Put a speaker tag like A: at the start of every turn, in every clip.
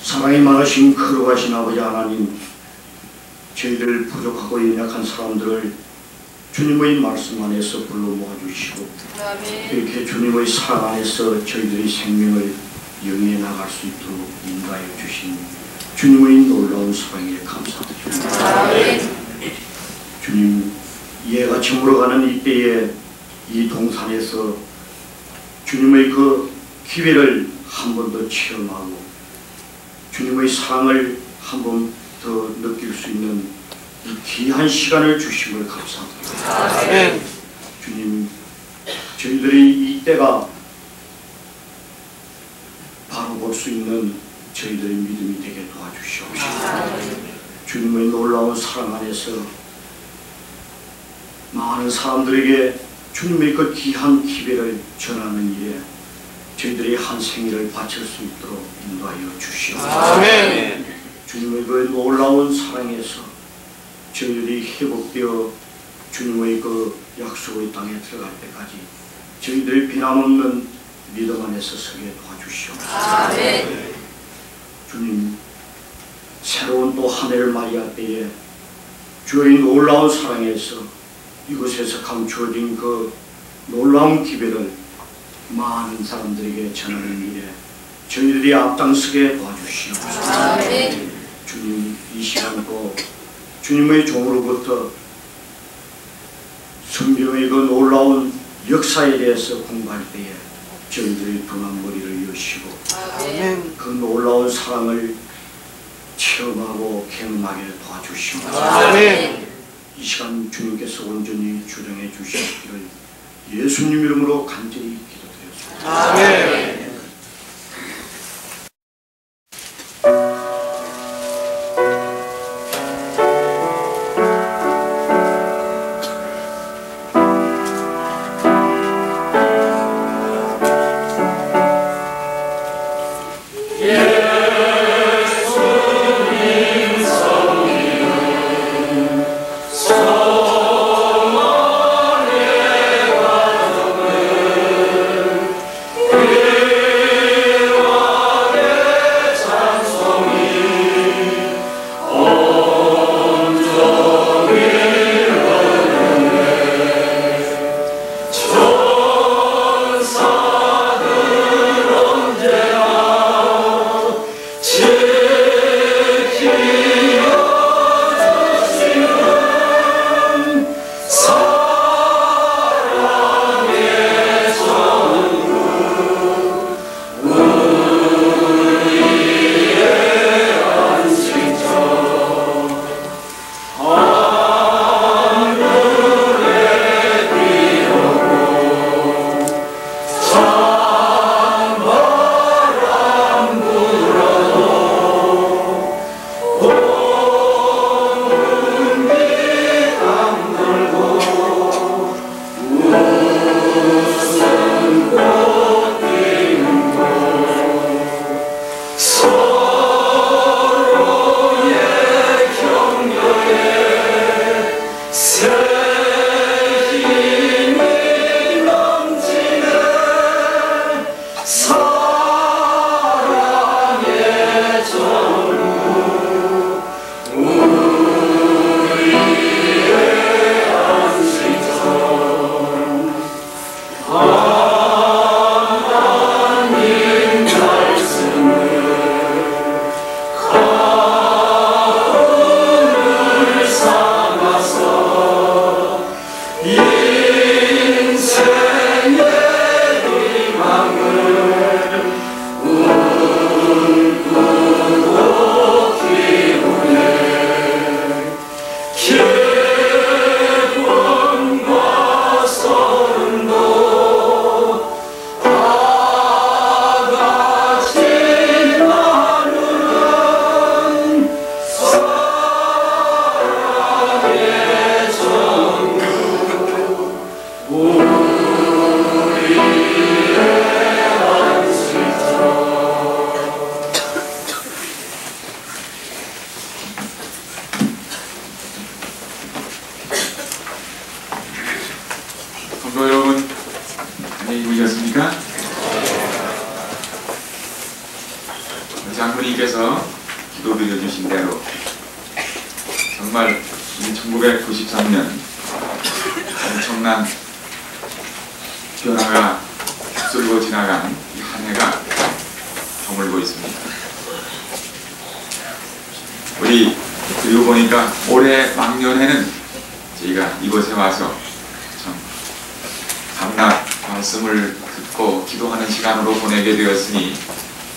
A: 사랑이 많으신 거룩하신 아버지 하나님, 저희들 부족하고 연약한 사람들을 주님의 말씀 안에서 불러 모아주시고 이렇게 주님의 사랑 안에서 저희들의 생명을 영위해 나갈 수 있도록 인도하여 주신 주님의 놀라운 사랑에 감사드립니다. 주님, 이해가 저물어가는 이때에 이 동산에서 주님의 그 기회를 한 번 더 체험하고 주님의 사랑을 한 번 더 느낄 수 있는 이 귀한 시간을 주심을 감사드립니다. 주님, 저희들이 이때가 바로 볼 수 있는 저희들의 믿음이 되게 도와주시옵소서. 주님의 놀라운 사랑 안에서 많은 사람들에게 주님의 그 귀한 기회를 전하는 일에 저희들이 한 생일을 바칠 수 있도록 인도하여 주시옵소서. 주님의 그 놀라운 사랑에서 저희들이 회복되어 주님의 그 약속의 땅에 들어갈 때까지 저희들이 변함없는 믿음 안에서 서게 도와주시옵소서. 주님, 새로운 또 한 해를 맞이할 때에 주의 놀라운 사랑에서 이곳에서 감추어진 그 놀라운 기회를 많은 사람들에게 전하는 일에 저희들이 앞장서게 도와주시옵소서. 주님, 이 시간도 주님의 종으로부터 성경의 그 놀라운 역사에 대해서 공부할 때에 저희들이 둔한 머리를 여시고 그 놀라운 사랑을 체험하고 경험하게 도와주시옵소서. 이 시간 주님께서 온전히 주정해 주시기를 예수님 이름으로 간절히 기도드렸습니다.
B: Yeah. 안녕히 보셨습니까? 장로님께서 기도드려 주신 대로 정말 1993년 엄청난 변화가 휩쓸고 지나간 이 한 해가 저물고 있습니다. 우리 그리고 보니까 올해 막년에는 저희가 이곳에 와서 참 밤낮 말씀을 듣고 기도하는 시간으로 보내게 되었으니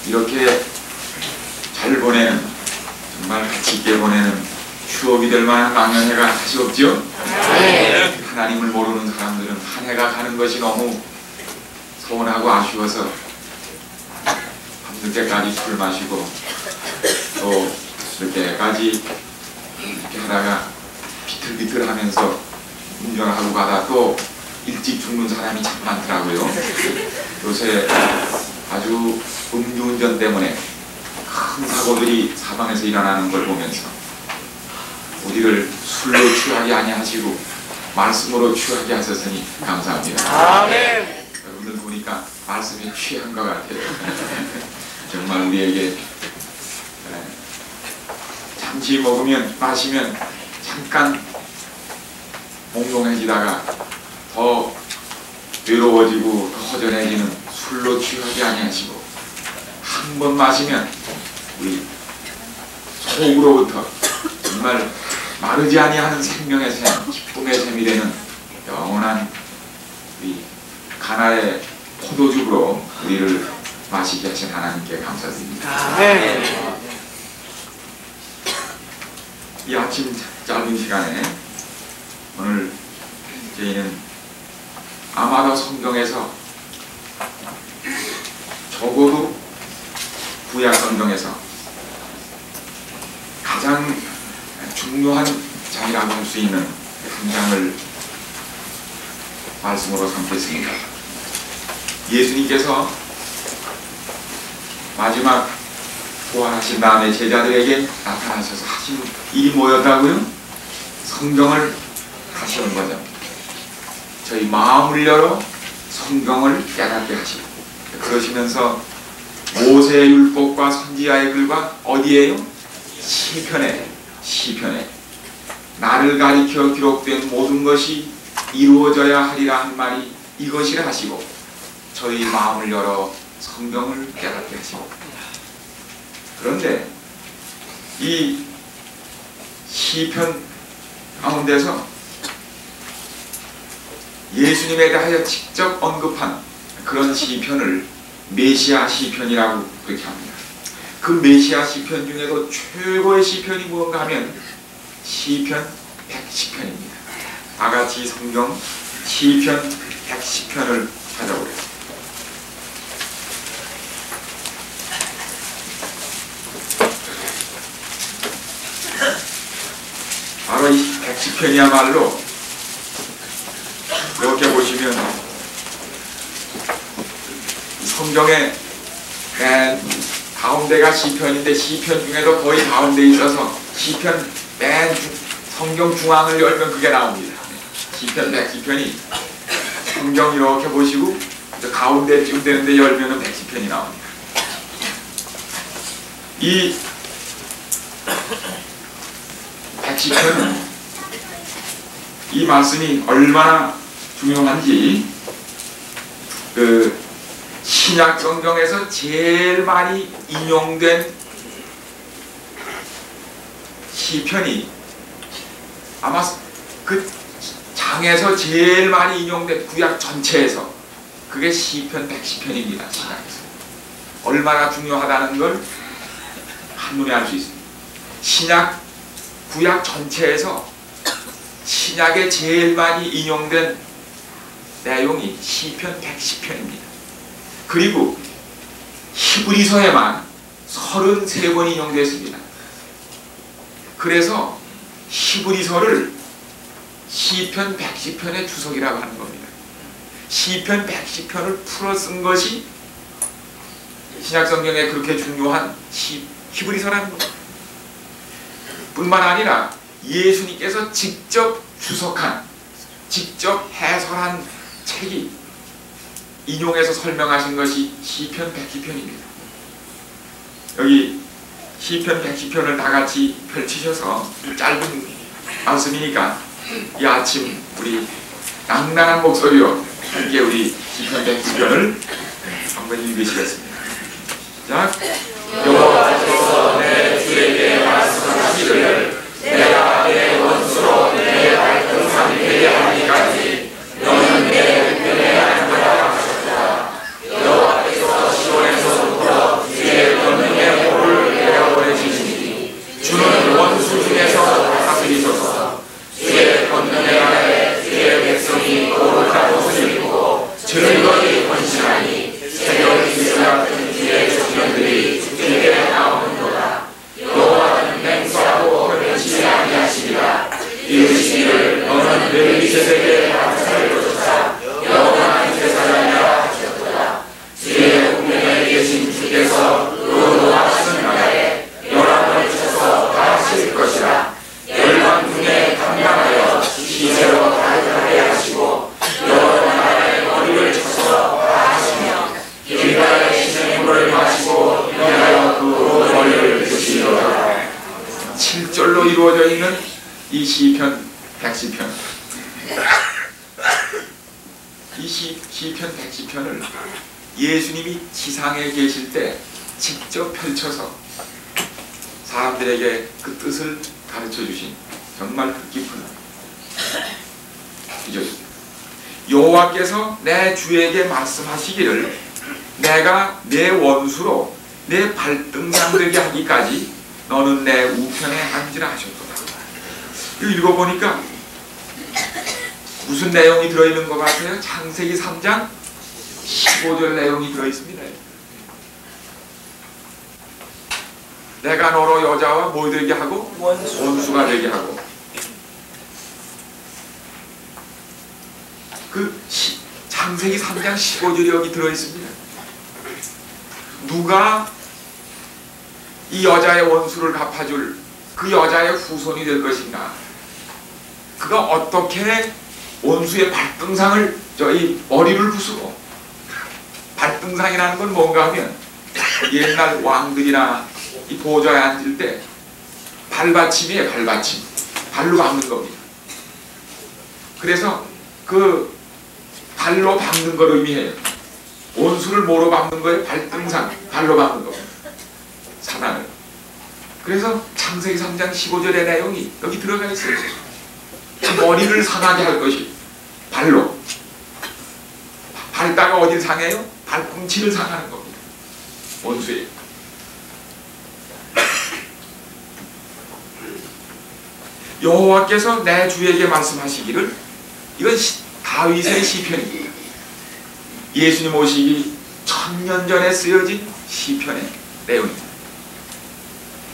B: 이렇게 잘 보내는, 정말 가치 있게 보내는 추억이 될 만한 막년해가 다시 없죠? 네. 하나님을 모르는 사람들은 한 해가 가는 것이 너무 서운하고 아쉬워서 밤늦게까지 술 마시고 또 늦게까지 이렇게 하다가 비틀비틀하면서 운전하고 가다 또 일찍 죽는 사람이 참 많더라고요. 요새 아주 음주운전 때문에 큰 사고들이 사방에서 일어나는 걸 보면서 우리를 술로 취하게 아니하시고 말씀으로 취하게 하셨으니 감사합니다. 아멘. 여러분들 보니까 말씀에 취한 것 같아요. 정말 우리에게 잠시 먹으면 마시면 잠깐 몽롱해지다가 더 외로워지고 더 허전해지는 술로 취하게 아니하시고 한 번 마시면 우리 속으로부터 정말 마르지 아니하는 생명의 샘, 기쁨의 샘이 되는 영원한 우리 가나의 포도주로 우리를 마시게 하신 하나님께 감사드립니다. 네. 이 아침 짧은 시간에 오늘 저희는 아마도 성경에서 적어도 구약 성경에서 가장 중요한 장이라고 할 수 있는 한 장을 말씀으로 삼겠습니다. 예수님께서 마지막 부활하신 다음에 제자들에게 나타나셔서 하신 일이 뭐였다고요? 성경을 가시는 거죠. 저희 마음을 열어 성경을 깨닫게 하시고, 그러시면서 모세의 율법과 선지자의 글과 어디에요? 시편에 나를 가리켜 기록된 모든 것이 이루어져야 하리라 한 말이 이것이라 하시고, 저희 마음을 열어 성경을 깨닫게 하시고. 그런데 이 시편 가운데서 예수님에 대하여 직접 언급한 그런 시편을 메시아 시편이라고 그렇게 합니다. 그 메시아 시편 중에도 최고의 시편이 무언가 하면 시편 110편입니다. 다같이 성경 시편 110편을 찾아보래요. 바로 이 110편이야말로 이렇게 보시면 성경의 맨 가운데가 시편인데 시편 중에도 거의 가운데에 있어서 시편 맨 성경 중앙을 열면 그게 나옵니다. 시편 110편이 성경 이렇게 보시고 가운데쯤 되는데 열면 110편이 나옵니다. 이 110편은 이 말씀이 얼마나 중요한지 그 신약 성경에서 제일 많이 인용된 시편이 아마 그 장에서 제일 많이 인용된 구약 전체에서 그게 시편 110편입니다. 신약에서 얼마나 중요하다는 걸 한눈에 알 수 있습니다. 신약 구약 전체에서 신약에 제일 많이 인용된 내용이 시편 110편입니다. 그리고 히브리서에만 33번 인용됐습니다. 그래서 히브리서를 시편 110편의 주석이라고 하는 겁니다. 시편 110편을 풀어 쓴 것이 신약성경에 그렇게 중요한 히브리서라는 겁니다. 뿐만 아니라 예수님께서 직접 주석한, 직접 해설한 책이 인용해서 설명하신 것이 시편 110편입니다. 여기 시편 110편을 다 같이 펼치셔서 짧은 말씀이니까 이 아침 우리 낭낭한 목소리로 함께 우리 시편 110편을 한번 읽으시겠습니다. 자, 여호와께서 내 주에게 말씀하시기를 내가 내 원수로 내 발등상이 되게 하기까지 너는 내 우편에 앉아라 하셨다. 여호와께서 시온에서부터 주의 권능의 볼을 내가 보내주시니 주는 원수 중에서 다스리소서. 주의 권능에 아래 주의 백성이 거룩한 옷을 입고 즐거이 헌신하니 새벽 기수 같은 주의 조상들이 주께 나오는도다. 여호와는 맹세하고 변치 아니하시리라. 이르시기를 너는 멜기세덱의 반차를 쫓아 영원한 제사장이라 하셨도다. 주의 우편에 계신 주께서 의노하시는 날에 열왕을 쳐서 다하실 것이라. 열방 중에 판단하여 시세로 발표하게 하시고 여러 나라의 머리를 쳐서 다하시며 길가의 시냇물을 마시고 인하여 그 머리를 드시리로다. 7절로 이루어져 있는 이 시편 110편, 이 시편 110편을 예수님이 지상에 계실 때 직접 펼쳐서 사람들에게 그 뜻을 가르쳐 주신 정말 뜻깊은 기적입니다. 여호와께서 내 주에게 말씀하시기를 내가 내 원수로 내 발등상 되게 하기까지 너는 내 우편에 앉으라 하셨도다. 이거 읽어보니까 무슨 내용이 들어있는 것 같아요? 창세기 3장 15절 내용이 들어있습니다. 내가 너로 여자와 뭐 되게 하고? 원수가 되게 하고. 그 창세기 3장 15절이 여기 들어있습니다. 누가 이 여자의 원수를 갚아줄 그 여자의 후손이 될 것인가? 그가 어떻게 원수의 발등상을 저희 머리를 부수고, 발등상이라는 건 뭔가 하면 옛날 왕들이나 이 보좌에 앉을 때 발받침이에요. 발받침. 발로 밟는 겁니다. 그래서 그 발로 밟는 걸 의미해요. 원수를 뭐로 밟는 거예요? 발등상. 발로 밟는 겁니다. 사단을. 그래서 창세기 3장 15절의 내용이 여기 들어가 있어요. 머리를 상하게 할 것이 발로. 밟다가 어딜 상해요? 발꿈치를 상하는 겁니다. 원수에. 여호와께서 내 주에게 말씀하시기를, 이건 다윗의 시편입니다. 예수님 오시기 1000년 전에 쓰여진 시편의 내용입니다.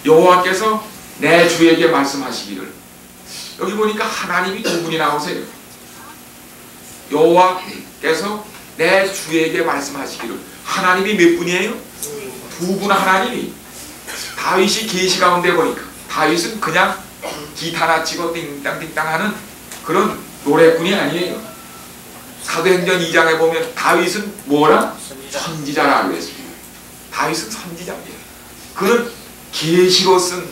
B: 여호와께서 내 주에게 말씀하시기를, 여기 보니까 하나님이 두 분이 나오세요. 여호와께서 내 주에게 말씀하시기를, 하나님이 몇 분이에요? 두 분 하나님이. 다윗이 계시 가운데 보니까 다윗은 그냥 기타나 치고 띵땅띵땅 하는 그런 노래꾼이 아니에요. 사도행전 2장에 보면 다윗은 뭐라? 선지자라고 했습니다. 다윗은 선지자입니다. 그는 계시로 쓴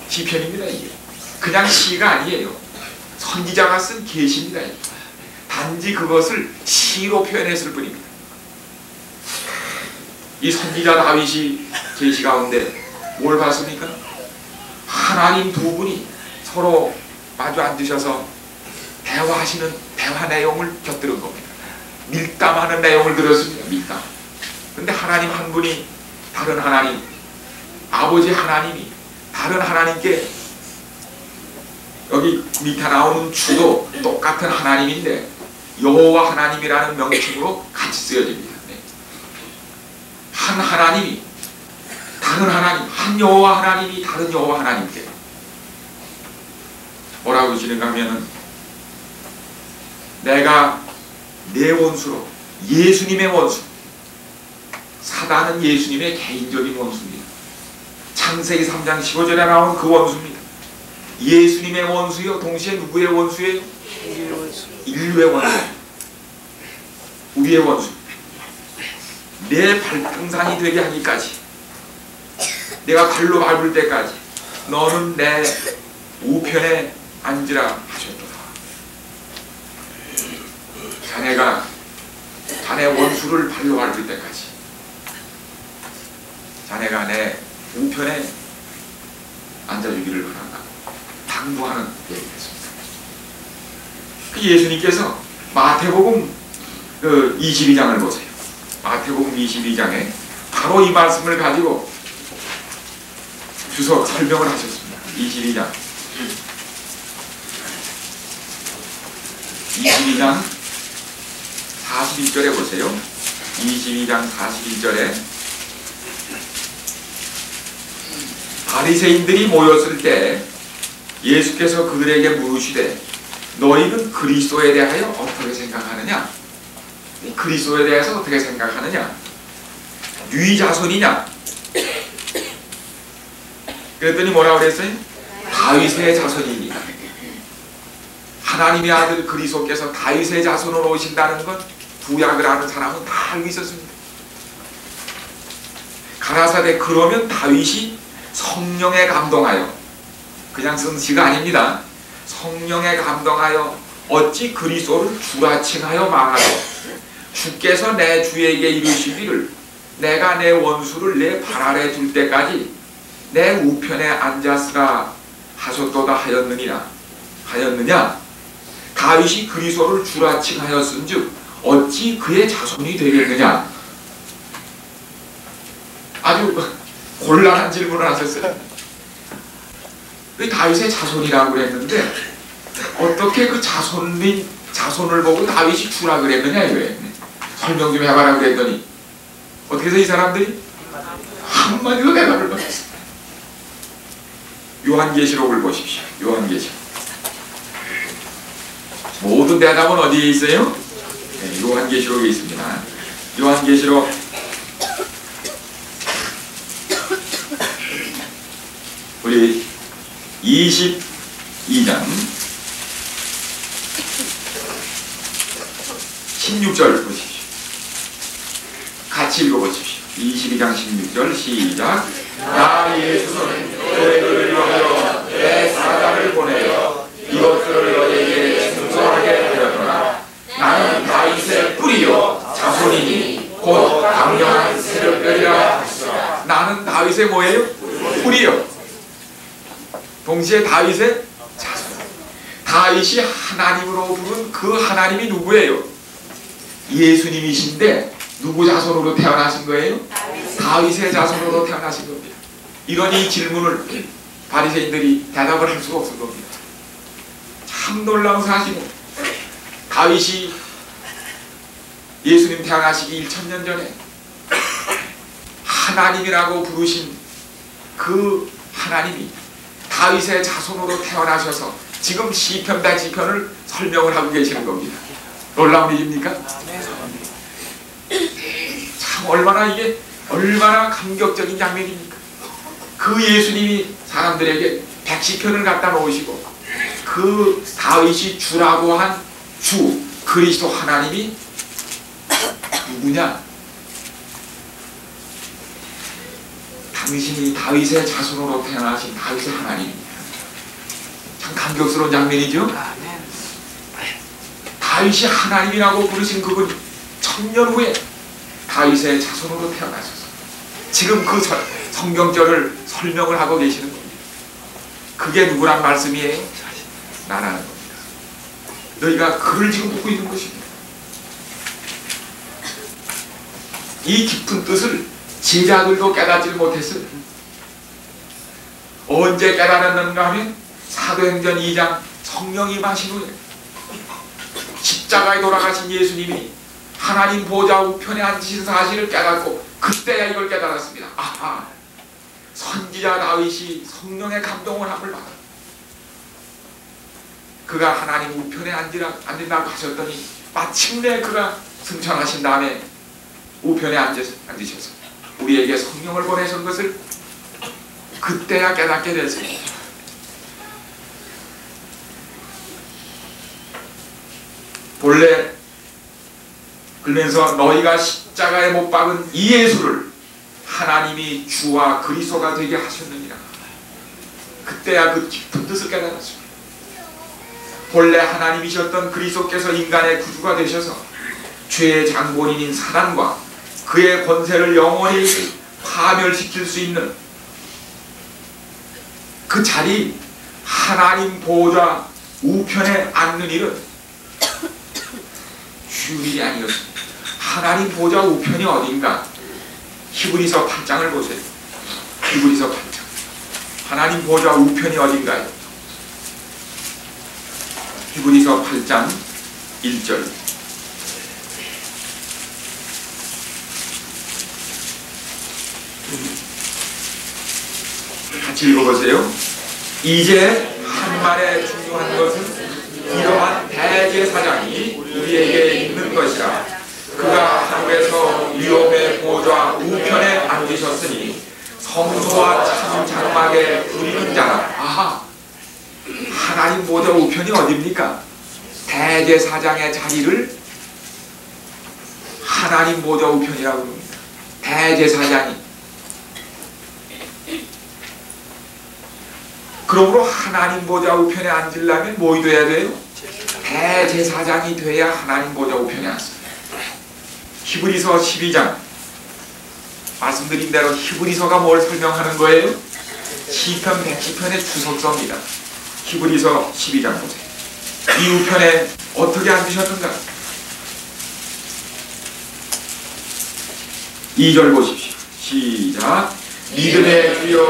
B: 시편입니다. 이게 그냥 시가 아니에요. 선지자가 쓴 계시입니다. 단지 그것을 시로 표현했을 뿐입니다. 이 선지자 다윗이 계시 가운데 뭘 봤습니까? 하나님 두 분이 서로 마주 앉으셔서 대화하시는 대화 내용을 곁들은 겁니다. 밀담하는 내용을 들었습니다. 밀담. 근데 하나님 한 분이 다른 하나님, 아버지 하나님이 다른 하나님께, 여기 밑에 나오는 주도 똑같은 하나님인데 여호와 하나님이라는 명칭으로 같이 쓰여집니다. 한 하나님이 다른 하나님, 한 여호와 하나님이 다른 여호와 하나님께 뭐라고 하시는가 하면은, 내가 내 원수로, 예수님의 원수, 사단은 예수님의 개인적인 원수입니다. 창세기 3장 15절에 나온 그 원수입니다. 예수님의 원수요, 동시에 누구의 원수예요? 인류의 원수. 우리의 원수. 내 발등상이 되게 하기까지, 내가 발로 밟을 때까지 너는 내 우편에 앉으라 하셨도다. 자네가 자네 원수를 발로 밟을 때까지 자네가 내 우편에 앉아주기를 바란다고 당부하는 얘기였습니다. 그 예수님께서 마태복음 22장을 보세요. 마태복음 22장에 바로 이 말씀을 가지고 주석 설명을 하셨습니다. 22장 41절에 보세요. 22장 41절에 바리새인들이 모였을 때 예수께서 그들에게 물으시되 너희는 그리스도에 대하여 어떻게 생각하느냐? 그리스도에 대해서 어떻게 생각하느냐? 유이 자손이냐? 그랬더니 뭐라고 그랬어요? 다윗의 자손이니. 하나님의 아들 그리스도께서 다윗의 자손으로 오신다는 것 구약을 아는 사람은 다 알고 있었습니다. 가라사대 그러면 다윗이 성령에 감동하여, 그냥 쓴 시가 아닙니다. 성령에 감동하여 어찌 그리스도를 주라칭하여 말하고 주께서 내 주에게 이르시기를 내가 내 원수를 내 발 아래 둘 때까지 내 우편에 앉았으라 하셨도다 하였느냐? 다윗이 그리스도를 주라칭하였은즉 어찌 그의 자손이 되겠느냐? 아주 곤란한 질문을 하셨어요. 왜 다윗의 자손이라고 그랬는데 어떻게 그 자손을 보고 다윗이 주라 그랬느냐 이거예요. 설명 좀 해봐라 그랬더니 어떻게 해서 이 사람들이 한마디도 대답을 못했어요. 요한계시록을 보십시오. 요한계시록 모든 대답은 어디에 있어요? 네, 요한계시록에 있습니다. 요한계시록 우리 22장 16절 보십시오. 같이 읽어보십시오. 22장 16절 시작. 나 예수는 너희를 위하여 내 사자를 보내어 이것들을 너희에게 증거하게 하였노라. 나는 다윗의 뿌리요 자손이니 곧 강력한 새벽별이라 하시더라. 나는 다윗의 뭐예요? 뿌리요. 동시에 다윗의 자손. 다윗이 하나님으로 부른 그 하나님이 누구예요? 예수님이신데 누구 자손으로 태어나신 거예요? 다윗의 자손으로 태어나신 겁니다. 이런 이 질문을 바리새인들이 대답을 할 수가 없을 겁니다. 참 놀라운 사실은 다윗이 예수님 태어나시기 1000년 전에 하나님이라고 부르신 그 하나님이 다윗의 자손으로 태어나셔서 지금 시편 110편을 설명을 하고 계시는 겁니다. 놀라운 일입니까? 참 얼마나 감격적인 장면입니까? 그 예수님이 사람들에게 110편을 갖다 놓으시고 그 다윗이 주라고 한 주 그리스도 하나님이 누구냐? 당신이 다윗의 자손으로 태어나신 다윗의 하나님입니다. 참 감격스러운 장면이죠? 다윗이 하나님이라고 부르신 그분이 1000년 후에 다윗의 자손으로 태어나셔서 지금 그 성경절을 설명을 하고 계시는 겁니다. 그게 누구란 말씀이에요? 나라는 겁니다. 너희가 그를 지금 묻고 있는 것입니다. 이 깊은 뜻을 제자들도 깨닫지 못했어요. 언제 깨달았는가 하면 사도행전 2장 성령이 임하신 후에 십자가에 돌아가신 예수님이 하나님 보좌 우편에 앉으신 사실을 깨닫고 그때야 이걸 깨달았습니다. 아하, 선지자 다윗이 성령의 감동을 함을 받아 그가 하나님 우편에 앉는다고 하셨더니 마침내 그가 승천하신 다음에 우편에 앉으셔서 우리에게 성령을 보내신 것을 그때야 깨닫게 됐습니다. 본래 그러면서 너희가 십자가에 못 박은 이 예수를 하나님이 주와 그리스도가 되게 하셨느니라. 그때야 그 깊은 뜻을 깨달았습니다. 본래 하나님이셨던 그리스도께서 인간의 구주가 되셔서 죄의 장본인인 사단과 그의 권세를 영원히 파멸시킬 수 있는 그 자리, 하나님 보좌 우편에 앉는 일은 쉬운 일이 아니었습니다. 하나님 보좌 우편이 어딘가? 히브리서 8장을 보세요. 히브리서 8장. 하나님 보좌 우편이 어딘가요? 히브리서 8장 1절. 같이 읽어보세요. 이제 한 말에 중요한 것은 이러한 대제사장이 우리에게 있는 것이라. 그가 하늘에서 위엄의 보좌 우편에 앉으셨으니 성소와 참 장막에 부리는 자라. 아하, 하나님 보좌 우편이 어디입니까? 대제사장의 자리를 하나님 보좌 우편이라고 합니다. 대제사장이. 그러므로 하나님 보좌 우편에 앉으려면 뭐 돼야 돼요? 대제사장이 돼야 하나님 보좌 우편에 앉습니다. 히브리서 12장. 말씀드린 대로 히브리서가 뭘 설명하는 거예요? 시편 110편의 주석서입니다. 히브리서 12장 보세요. 이 우편에 어떻게 앉으셨는가? 2절 보십시오. 시작. 믿음의 주여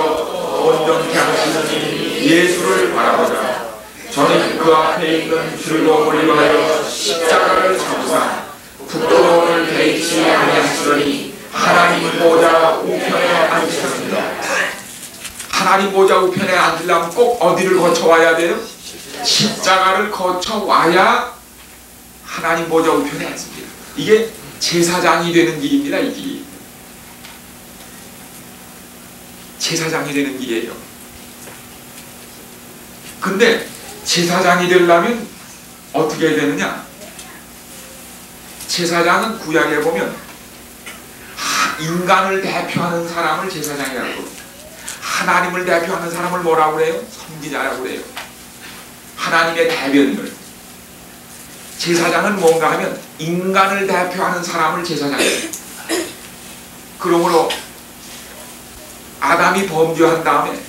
B: 온전케 하시는 예수를 바라보자. 저는 그 앞에 있는 즐거움을 위하여 십자가를 참으사 부끄러움을 개의치 아니하시더니 하나님 보좌 우편에 앉으셨습니다. 하나님 보좌 우편에 앉으려면 꼭 어디를 거쳐와야 돼요? 십자가를 거쳐와야 하나님 보좌 우편에 앉습니다. 이게 제사장이 되는 길입니다. 이 길이 제사장이 되는 길이에요. 근데 제사장이 되려면 어떻게 해야 되느냐? 제사장은 구약에 보면 인간을 대표하는 사람을 제사장이라고 합니다. 하나님을 대표하는 사람을 뭐라고 그래요? 선지자라고 그래요. 하나님의 대변인을. 제사장은 뭔가 하면 인간을 대표하는 사람을 제사장이에요. 그러므로 아담이 범죄한 다음에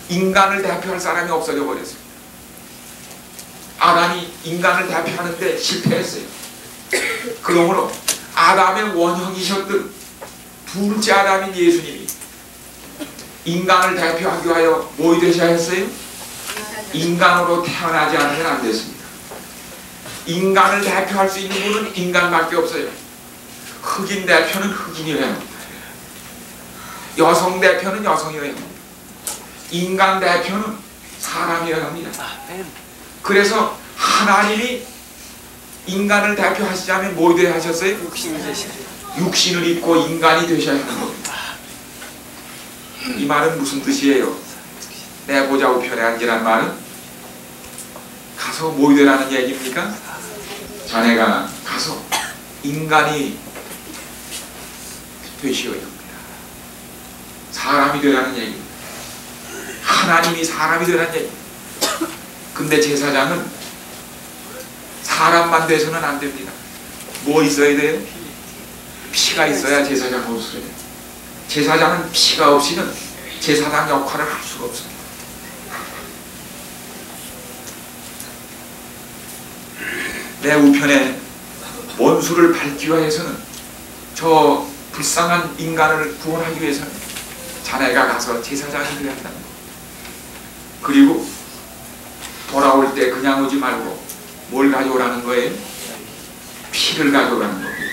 B: 인간을 대표할 사람이 없어져 버렸어요. 아담이 인간을 대표하는데 실패했어요. 그러므로 아담의 원형이셨던 둘째 아담인 예수님이 인간을 대표하기 위하여 뭐 되셔야 했어요? 인간으로 태어나지 않으면 안 됐습니다. 인간을 대표할 수 있는 분은 인간밖에 없어요. 흑인 대표는 흑인이어야 합니다. 여성 대표는 여성이어야 합니다. 인간 대표는 사람이어야 합니다. 그래서 하나님이 인간을 대표하시자면 뭐 되어야 하셨어요? 육신을 입고 인간이 되셔야 하는 겁니다. 이 말은 무슨 뜻이에요? 내 보좌 우편에 앉으란 말은 가서 뭐 되라는 얘기입니까? 자네가 가서 인간이 되시어야 합니다. 사람이 되라는 얘기입니다. 하나님이 사람이 되라는 얘기입니다. 근데 제사장은 사람만 돼서는 안 됩니다. 뭐 있어야 돼요? 피가 있어야 제사장 없어요. 제사장은 피가 없이는 제사장 역할을 할 수가 없습니다. 내 우편에 원수를 밟기 위해서는, 저 불쌍한 인간을 구원하기 위해서는 자네가 가서 제사장이 되어야 한다는 거. 그리고 돌아올 때 그냥 오지 말고 뭘 가져오라는 거예요? 피를 가져오라는 거예요.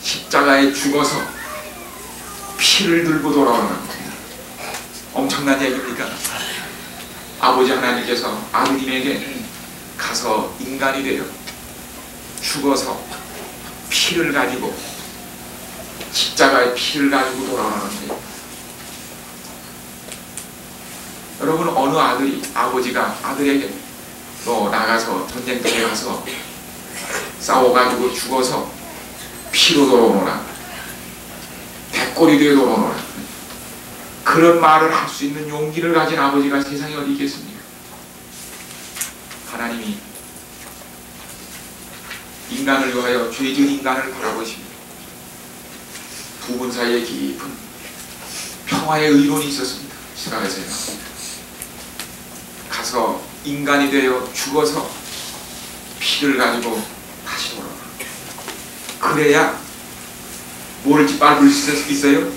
B: 십자가에 죽어서 피를 들고 돌아오라는 겁니다. 엄청난 얘기입니까? 아버지 하나님께서 아버님에게 가서 인간이 되어 죽어서 피를 가지고, 십자가에 피를 가지고 돌아오라는 거예요. 여러분, 어느 아들이, 아버지가 아들에게 너 나가서 전쟁터에 가서 싸워가지고 죽어서 피로 돌아오노라, 백골이 되어 돌아오노라, 그런 말을 할 수 있는 용기를 가진 아버지가 세상에 어디 있겠습니까? 하나님이 인간을 위하여 죄 지은 인간을 바라보시며 두 분 사이에 깊은 평화의 의론이 있었습니다. 시각에서요. 가서 인간이 되어 죽어서 피를 가지고 다시 돌아오라. 그래야 뭘 밟을 수 있어요?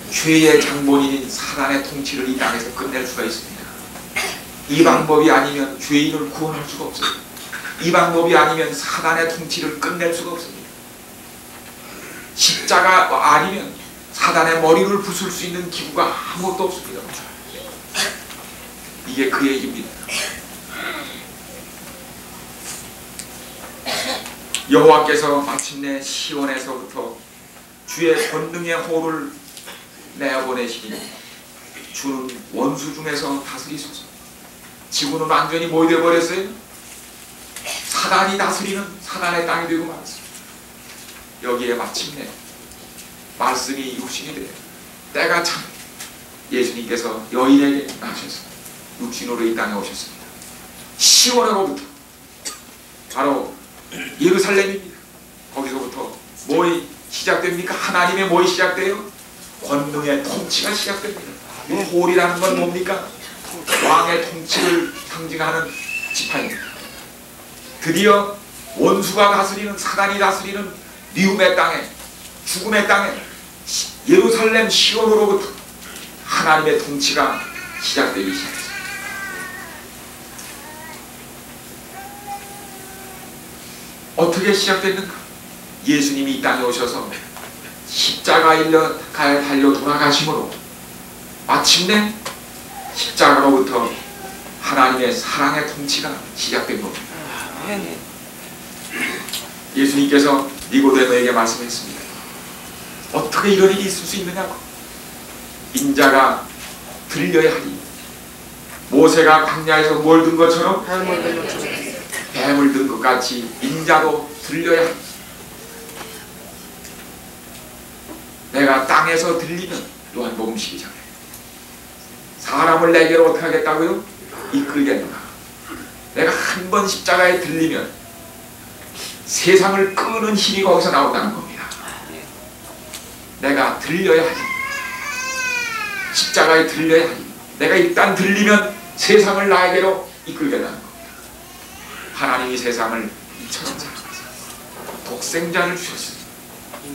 B: 죄의 장본인인 사단의 통치를 이 땅에서 끝낼 수가 있습니다. 이 방법이 아니면 죄인을 구원할 수가 없어요. 이 방법이 아니면 사단의 통치를 끝낼 수가 없습니다. 십자가 아니면 사단의 머리를 부술 수 있는 기구가 아무것도 없습니다. 이게 그 얘기입니다. 여호와께서 마침내 시온에서부터 주의 권능의 호를 내어보내시니 주는 원수 중에서 다스리소서. 지구는 완전히 뭐 되어버렸어요? 사단이 다스리는 사단의 땅이 되고 말았습니다. 여기에 마침내 말씀이 육신이 돼요. 때가 참 예수님께서 여인에게 나셔서 육신으로 이 땅에 오셨습니다. 시온으로부터 바로 예루살렘입니다. 거기서부터 뭐이 시작됩니까? 하나님의 뭐이 시작돼요? 권능의 통치가 시작됩니다. 이 홀이라는 건 뭡니까? 왕의 통치를 상징하는 지파입니다. 드디어 원수가 다스리는, 사단이 다스리는 미움의 땅에, 죽음의 땅에 예루살렘 시온으로부터 하나님의 통치가 시작되기 시작했습니다. 어떻게 시작됐는가? 예수님이 이 땅에 오셔서 십자가에 달려 돌아가심으로 마침내 십자가로부터 하나님의 사랑의 통치가 시작된 겁니다. 예수님께서 니고데모에게 말씀했습니다. 어떻게 이런 일이 있을 수 있느냐고. 인자가 들려야 하니 모세가 광야에서 뭘 든 것처럼 뱀을 든 것 같이 인자도 들려야 하니 내가 땅에서 들리면 요한복음 12장에 사람을 내게로 어떻게 하겠다고요? 이끌겠노라. 내가 한 번 십자가에 들리면 세상을 끄는 힘이 거기서 나온다는 겁니다. 내가 들려야 하니, 십자가에 들려야 하니, 내가 일단 들리면 세상을 나에게로 이끌겠다는 겁니다. 하나님이 세상을 이처럼 사랑하사 독생자를 주셨습니다.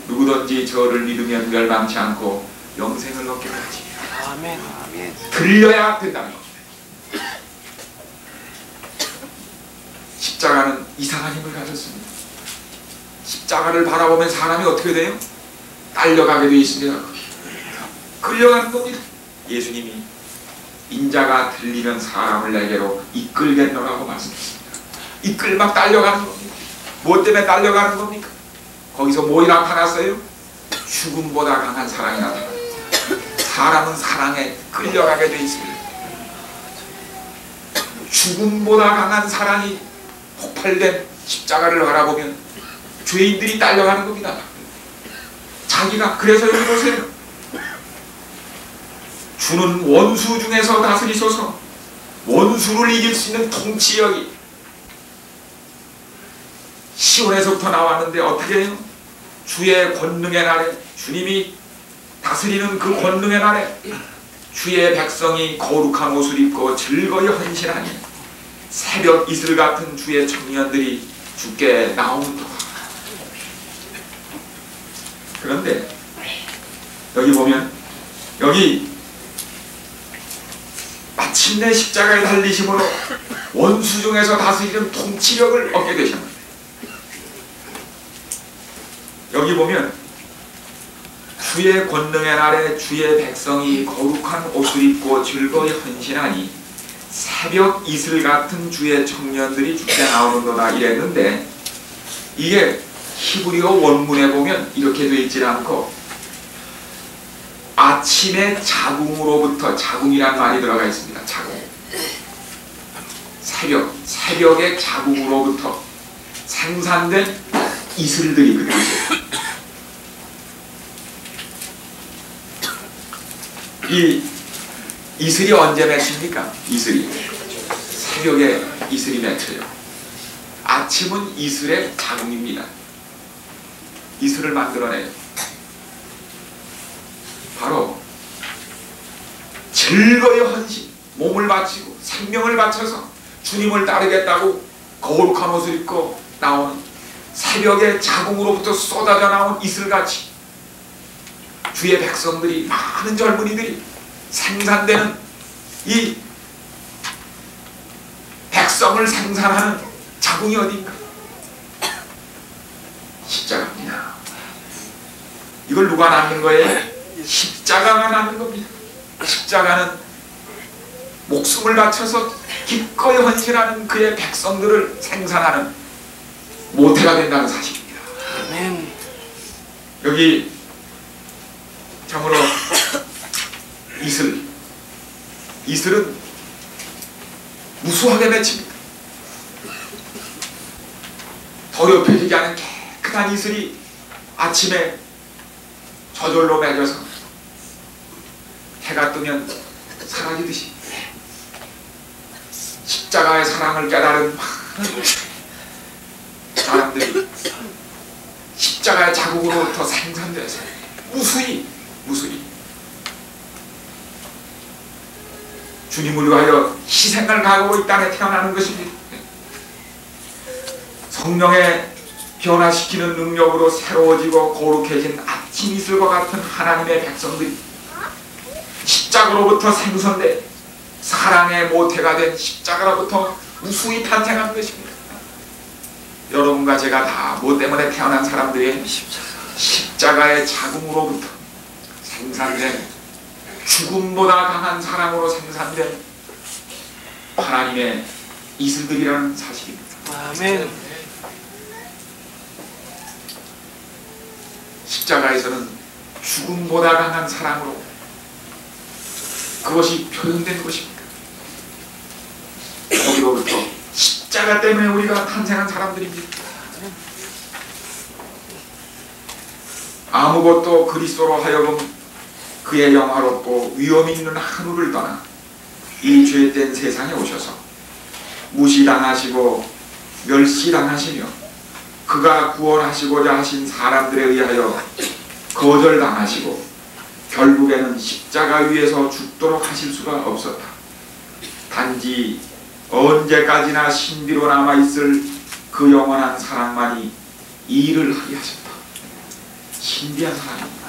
B: 누구든지 저를 믿으면 멸망치 않고 영생을 얻게 하지. 아멘. 들려야 된다는 겁니다. 십자가는 이상한 힘을 가졌습니다. 십자가를 바라보면 사람이 어떻게 돼요? 딸려가게 되어 있습니다. 끌려가는 겁니다. 예수님이 인자가 들리면 사람을 내게로 이끌겠노라고 말씀했습니다. 이끌막 딸려가는 겁니다. 무엇 때문에 딸려가는 겁니까? 거기서 뭐 나타났어요? 죽음보다 강한 사랑이 나타납니다. 사람은 사랑에 끌려가게 되어 있습니다. 죽음보다 강한 사랑이 폭발된 십자가를 바라보면 죄인들이 딸려가는 겁니다. 자기가, 그래서 여기 보세요. 주는 원수 중에서 다스리소서. 원수를 이길 수 있는 통치력이 시온에서부터 나왔는데 어떻게 해요? 주의 권능의 날에, 주님이 다스리는 그 권능의 날에 주의 백성이 거룩한 옷을 입고 즐거이 헌신하니 새벽 이슬 같은 주의 청년들이 주께 나오는도다. 그런데 여기 보면, 여기 마침내 십자가에 달리심으로 원수 중에서 다스리는 통치력을 얻게 되셨습니다. 여기 보면 주의 권능의 날에 주의 백성이 거룩한 옷을 입고 즐거이 헌신하니 새벽 이슬 같은 주의 청년들이 주께 나오는도다 이랬는데, 이게 히브리어 원문에 보면 이렇게 되어 있지 않고 아침의 자궁으로부터, 자궁이란 말이 들어가 있습니다. 자궁. 새벽의 자궁으로부터 생산된 이슬들이 그때 있어요. 이 이슬이 언제 맺힙니까? 이슬이 새벽에 이슬이 맺혀요. 아침은 이슬의 자궁입니다. 이슬을 만들어내요. 바로 즐거이 헌신, 몸을 바치고 생명을 바쳐서 주님을 따르겠다고 거룩한 옷을 입고 나오는 새벽의 자궁으로부터 쏟아져 나온 이슬같이 주의 백성들이, 많은 젊은이들이 생산되는 이 백성을 생산하는 자궁이 어딘가? 십자가입니다. 이걸 누가 낳는 거예요? 십자가가 낳는 겁니다. 십자가는 목숨을 바쳐서 기꺼이 헌신하는 그의 백성들을 생산하는 모태가 된다는 사실입니다. 여기 참으로 이슬은 무수하게 맺힙니다. 더럽혀지지 않은 깨끗한 이슬이 아침에 저절로 맺어서 해가 뜨면 사라지듯이 십자가의 사랑을 깨달은 많은 사람들이 십자가의 자국으로부터 생산돼서 무수히 주님을 위하여 희생을 각오로 이 땅에 태어나는 것입니다. 성령의 변화시키는 능력으로 새로워지고 거룩해진 아침 이슬과 같은 하나님의 백성들이 십자가로부터 생성된 사랑의 모태가 된 십자가로부터 무수히 탄생한 것입니다. 여러분과 제가 다 뭐 때문에 태어난 사람들이 십자가의 자궁으로부터 생산된 죽음보다 강한 사랑으로 생산된 하나님의 이슬들이라는 사실입니다.
C: 아멘.
B: 십자가에서는 죽음보다 강한 사랑으로 그것이 표현된 것입니다. 거기로부터 십자가 때문에 우리가 탄생한 사람들입니다. 아무것도 그리스도로 하여금 그의 영화롭고 위엄 있는 하늘을 떠나 이 죄된 세상에 오셔서 무시당하시고 멸시당하시며 그가 구원하시고자 하신 사람들에 의하여 거절당하시고 결국에는 십자가 위에서 죽도록 하실 수가 없었다. 단지 언제까지나 신비로 남아있을 그 영원한 사랑만이 이 일을 하게 하셨다. 신비한 사랑입니다.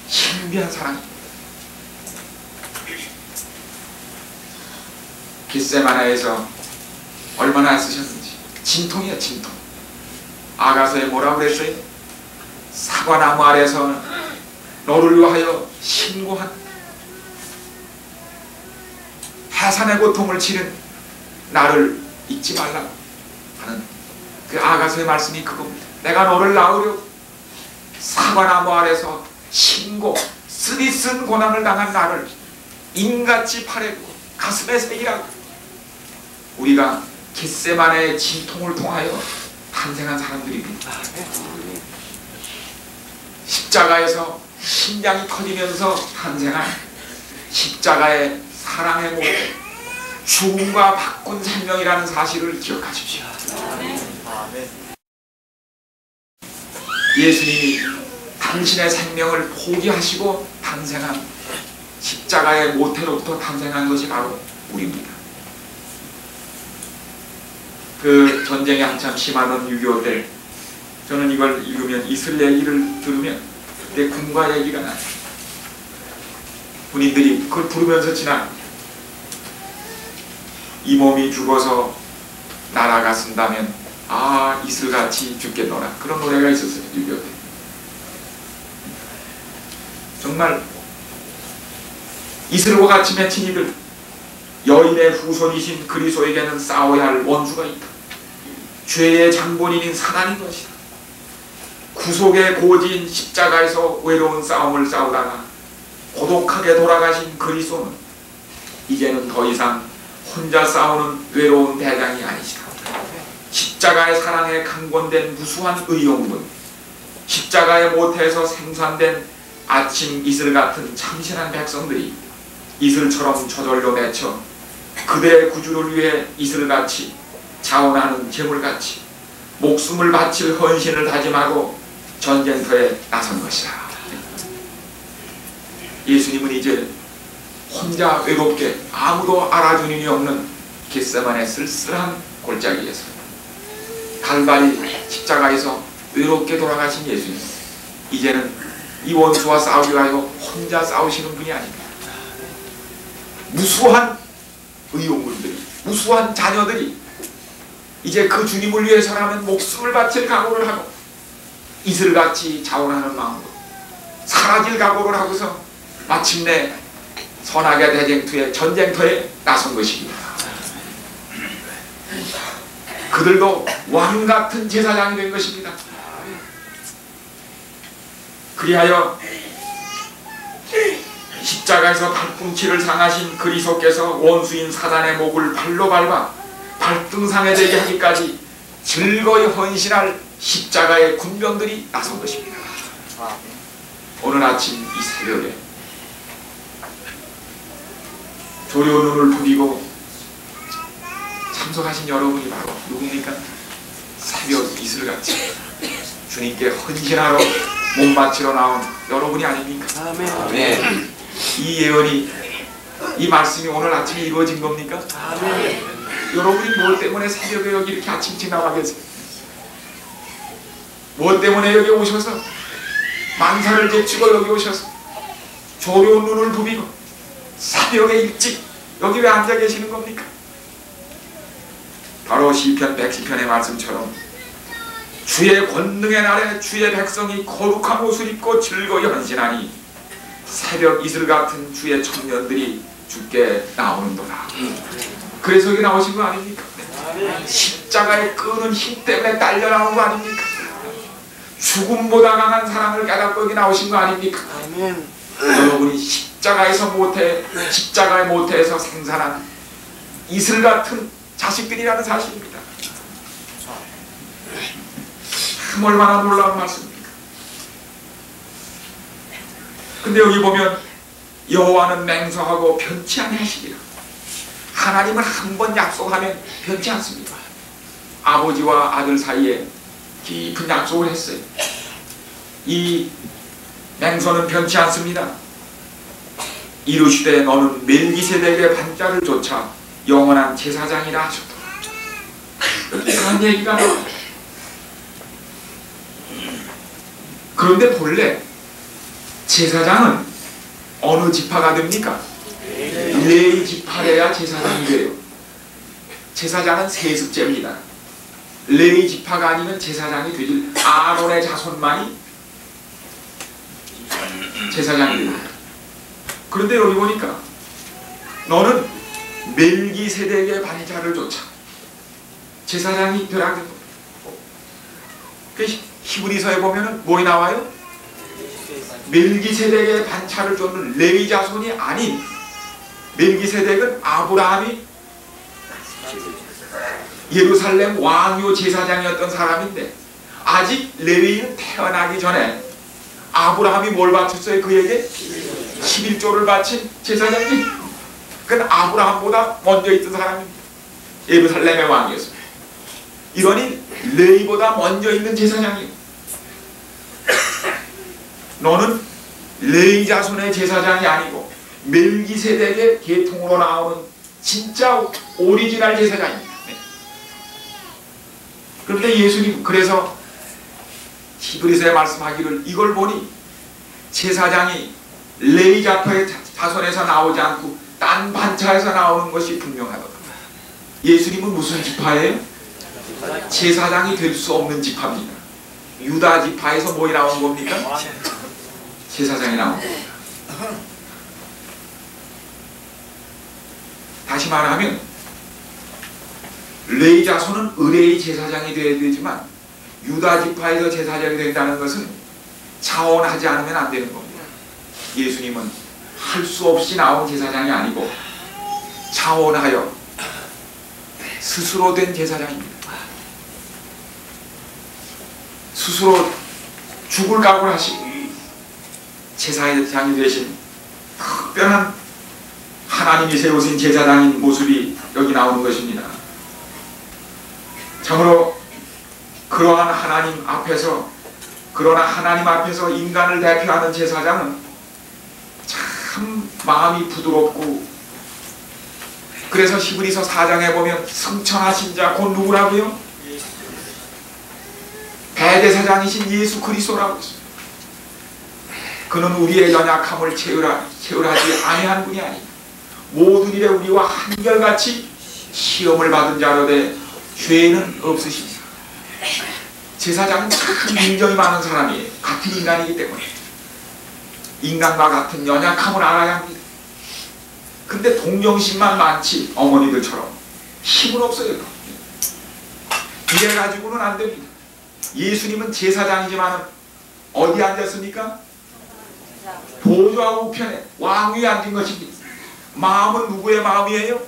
B: 신비한 사랑. 겟세마네에서 얼마나 쓰셨는지. 진통이야, 진통. 아가서에 뭐라고 그랬어요? 사과나무 아래서 너를 위하여 신고한 해산의 고통을 치른 나를 잊지 말라고 하는 그 아가서의 말씀이 그겁니다. 내가 너를 낳으려고 사과나무 아래서 신고 쓰디쓴 고난을 당한 나를 인같이 파래고 가슴에 새기라고. 우리가 겟세마네의 진통을 통하여 탄생한 사람들입니다. 십자가에서 심장이 커지면서 탄생한 십자가의 사랑의 모태, 죽음과 바꾼 생명이라는 사실을 기억하십시오. 예수님이 당신의 생명을 포기하시고 탄생한 십자가의 모태로부터 탄생한 것이 바로 우리입니다. 그 전쟁이 한참 심하던 6.25 때 저는 이걸 읽으면 이슬 얘기를 들으면 그때 군과 얘기가 나요. 군인들이 그걸 부르면서 지나 이 몸이 죽어서 날아갔은다면 아 이슬같이 죽겠노라, 그런 노래가 있었어요. 6.25 때. 정말 이슬과 같이 맺힌 이들, 여인의 후손이신 그리스도에게는 싸워야 할 원수가 있다. 죄의 장본인인 사단인 것이다. 구속의 고지인 십자가에서 외로운 싸움을 싸우다가 고독하게 돌아가신 그리스도는 이제는 더 이상 혼자 싸우는 외로운 대장이 아니시다. 십자가의 사랑에 강권된 무수한 의용군, 십자가의 모태에서 생산된 아침 이슬 같은 참신한 백성들이 이슬처럼 저절로 맺혀 그들의 구주를 위해 이슬같이 자원하는 재물같이 목숨을 바칠 헌신을 다짐하고 전쟁터에 나선 것이다. 예수님은 이제 혼자 외롭게 아무도 알아주는 이 없는 겟세마네 쓸쓸한 골짜기에서 갈바리 십자가에서 외롭게 돌아가신 예수님, 이제는 이 원수와 싸우기 위하여 혼자 싸우시는 분이 아닙니다. 무수한 의용군들이, 무수한 자녀들이 이제 그 주님을 위해서라면 목숨을 바칠 각오를 하고 이슬같이 자원하는 마음으로 사라질 각오를 하고서 마침내 선악의 대쟁투에 전쟁터에 나선 것입니다. 그들도 왕같은 제사장이 된 것입니다. 그리하여 십자가에서 발꿈치를 상하신 그리스도께서 원수인 사단의 목을 발로 밟아 발등상에 되게 하기까지 즐거이 헌신할 십자가의 군병들이 나선 것입니다. 오늘 아침 이 새벽에 조려 눈을 부비고 참석하신 여러분이 바로 누굽니까? 새벽 이슬같이 주님께 헌신하러 몸 바치러 나온 여러분이 아닙니까? 아멘. 이 예언이, 이 말씀이 오늘 아침에 이루어진 겁니까? 아멘. 여러분이 뭘 때문에 새벽에 여기 이렇게 아침 일찍 나와 계세요? 뭐 때문에 여기 오셔서 만사를 제치고 여기 오셔서 조려운 눈을 부비고 새벽에 일찍 여기 왜 앉아 계시는 겁니까? 바로 시편 110편의 말씀처럼 주의 권능의 날에 주의 백성이 거룩한 옷을 입고 즐거이 헌신하니 새벽 이슬 같은 주의 청년들이 주께 나오는도다. 그래서 여기 나오신 거 아닙니까? 십자가에 끄는 힘 때문에 딸려 나온 거 아닙니까? 죽음보다 강한 사랑을 깨닫고 여기 나오신 거 아닙니까? 여러분이 십자가의 모태에서 생산한 이슬 같은 자식들이라는 사실입니다. 참 얼마나 놀라운 말씀입니까? 근데 여기 보면 여호와는 맹서하고 변치 아니하시리라. 하나님은 한 번 약속하면 변치 않습니다. 아버지와 아들 사이에 깊은 약속을 했어요. 이 맹서는 변치 않습니다. 이르시되 너는 멜기세덱의 반자를 쫓아 영원한 제사장이라 하셨더라. 이런 얘기가 나와요. 그런데 본래 제사장은 어느 지파가 됩니까? 레위 지파래야 제사장이 돼요. 제사장은 세습제입니다. 레위 지파가 아니면 제사장이 되질, 아론의 자손만이 제사장이 됩니다. 그런데 여기 보니까 너는 멜기세덱의 반자를 쫓아 제사장이 되라는 겁니다. 그 히브리서에 보면은 뭐에 나와요? 멜기세덱의 반차를 쫓는 레위 자손이 아닌, 멜기세덱은 아브라함이 예루살렘 왕요 제사장이었던 사람인데 아직 레위인은 태어나기 전에 아브라함이 뭘 바쳤어요? 그에게 11조를 바친 제사장이. 그건 아브라함보다 먼저 있던 사람입니다. 예루살렘의 왕이었습니다. 이러니 레위보다 먼저 있는 제사장이에요. 너는 레위 자손의 제사장이 아니고 멜기세덱의 계통으로 나오는 진짜 오리지널 제사장입니다. 네. 그런데 예수님, 그래서 히브리서에 말씀하기를 이걸 보니 제사장이 레위 자손에서 나오지 않고 딴 반차에서 나오는 것이 분명하다. 예수님은 무슨 지파예요? 제사장이 될 수 없는 지파입니다. 유다 지파에서 뭐이 나온 겁니까? 제사장이 나온 겁니다. 다시 말하면 레위 자손은 의뢰의 제사장이 되어야 되지만 유다 지파에서 제사장이 된다는 것은 자원하지 않으면 안 되는 겁니다. 예수님은 할 수 없이 나온 제사장이 아니고 자원하여 스스로 된 제사장입니다. 스스로 죽을 각오를 하시고 제사장이 되신 특별한 하나님이 세우신 제사장인 모습이 여기 나오는 것입니다. 참으로 그러한 하나님 앞에서, 그러나 하나님 앞에서 인간을 대표하는 제사장은 참 마음이 부드럽고, 그래서 히브리서 4장에 보면 승천하신 자 곧 누구라고요? 대제사장이신 예수 그리스도라고 했습니다. 그는 우리의 연약함을 채울하지 아니한 분이 아니고 모든 일에 우리와 한결같이 시험을 받은 자로되 죄는 없으십니다. 제사장은 참 인정이 많은 사람이에요. 같은 인간이기 때문에 인간과 같은 연약함을 알아야 합니다. 근데 동정심만 많지 어머니들처럼 힘은 없어요. 이래가지고는 안 됩니다. 예수님은 제사장이지만 어디 앉았습니까? 보좌 우편에 왕 위에 앉은 것입니다. 마음은 누구의 마음이에요?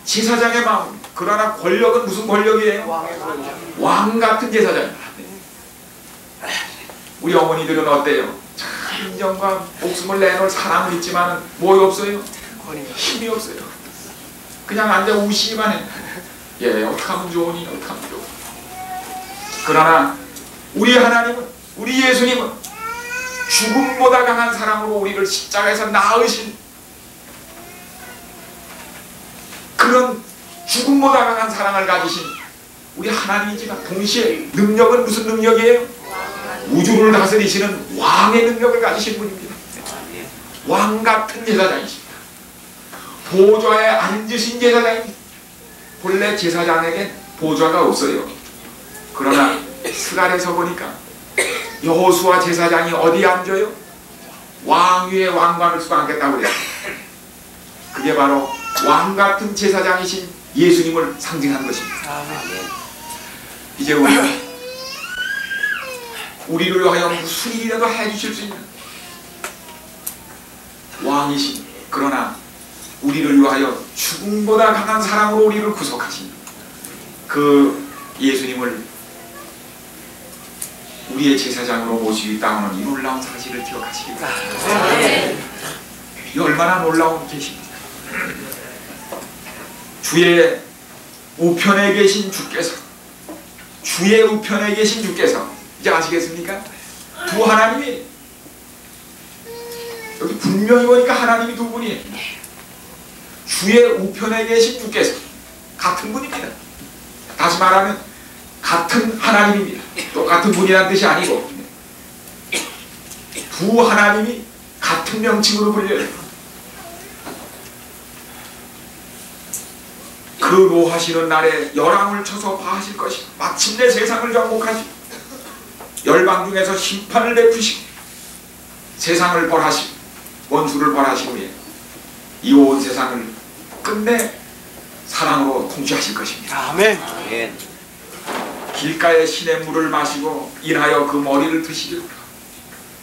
B: 제사장의 마음. 그러나 권력은 무슨 권력이에요? 왕 같은 제사장입니다. 우리 어머니들은 어때요? 참 인정과 목숨을 내놓을 사랑은 있지만 뭐가 없어요? 힘이 없어요. 그냥 앉아 우시기만 해. 예, 어떻게 하면 좋으니, 어떻게 하면 좋으니. 그러나 우리 하나님은, 우리 예수님은 죽음보다 강한 사랑으로 우리를 십자가에서 낳으신 그런 죽음보다 강한 사랑을 가지신 우리 하나님이지만 동시에 능력은 무슨 능력이에요? 우주를 다스리시는 왕의 능력을 가지신 분입니다. 왕 같은 제사장이십니다. 보좌에 앉으신 제사장입니다. 본래 제사장에게 보좌가 없어요. 그러나 스갈에서 보니까 여호수아 제사장이 어디에 앉아요? 왕 위에 왕관을 수강하겠다고 그래요. 그게 바로 왕 같은 제사장이신 예수님을 상징하는 것입니다. 이제 우리를 위하여 무슨 일이라도 해주실 수 있는 왕이신, 그러나 우리를 위하여 죽음보다 강한 사랑으로 우리를 구속하신 그 예수님을 우리의 제사장으로 모시고 있다는 이 놀라운 사실을 기억하시기 바랍니다. 이 얼마나 놀라운 계십니까? 주의 우편에 계신 주께서, 주의 우편에 계신 주께서, 이제 아시겠습니까? 두 하나님이 여기 분명히 보니까 하나님이 두 분이에요. 주의 우편에 계신 주께서 같은 분입니다. 다시 말하면 같은 하나님입니다. 똑같은 분이라는 뜻이 아니고 두 하나님이 같은 명칭으로 불려요. 그 노하시는 날에 열왕을 쳐서 파하실 것이고 마침내 세상을 정복하시고 열방 중에서 심판을 베푸시고 세상을 벌하시고 원수를 벌하신 후에 이 온 세상을 끝내 사랑으로 통치하실 것입니다.
C: 아멘.
B: 길가에 시냇물을 마시고 인하여 그 머리를 드시리라.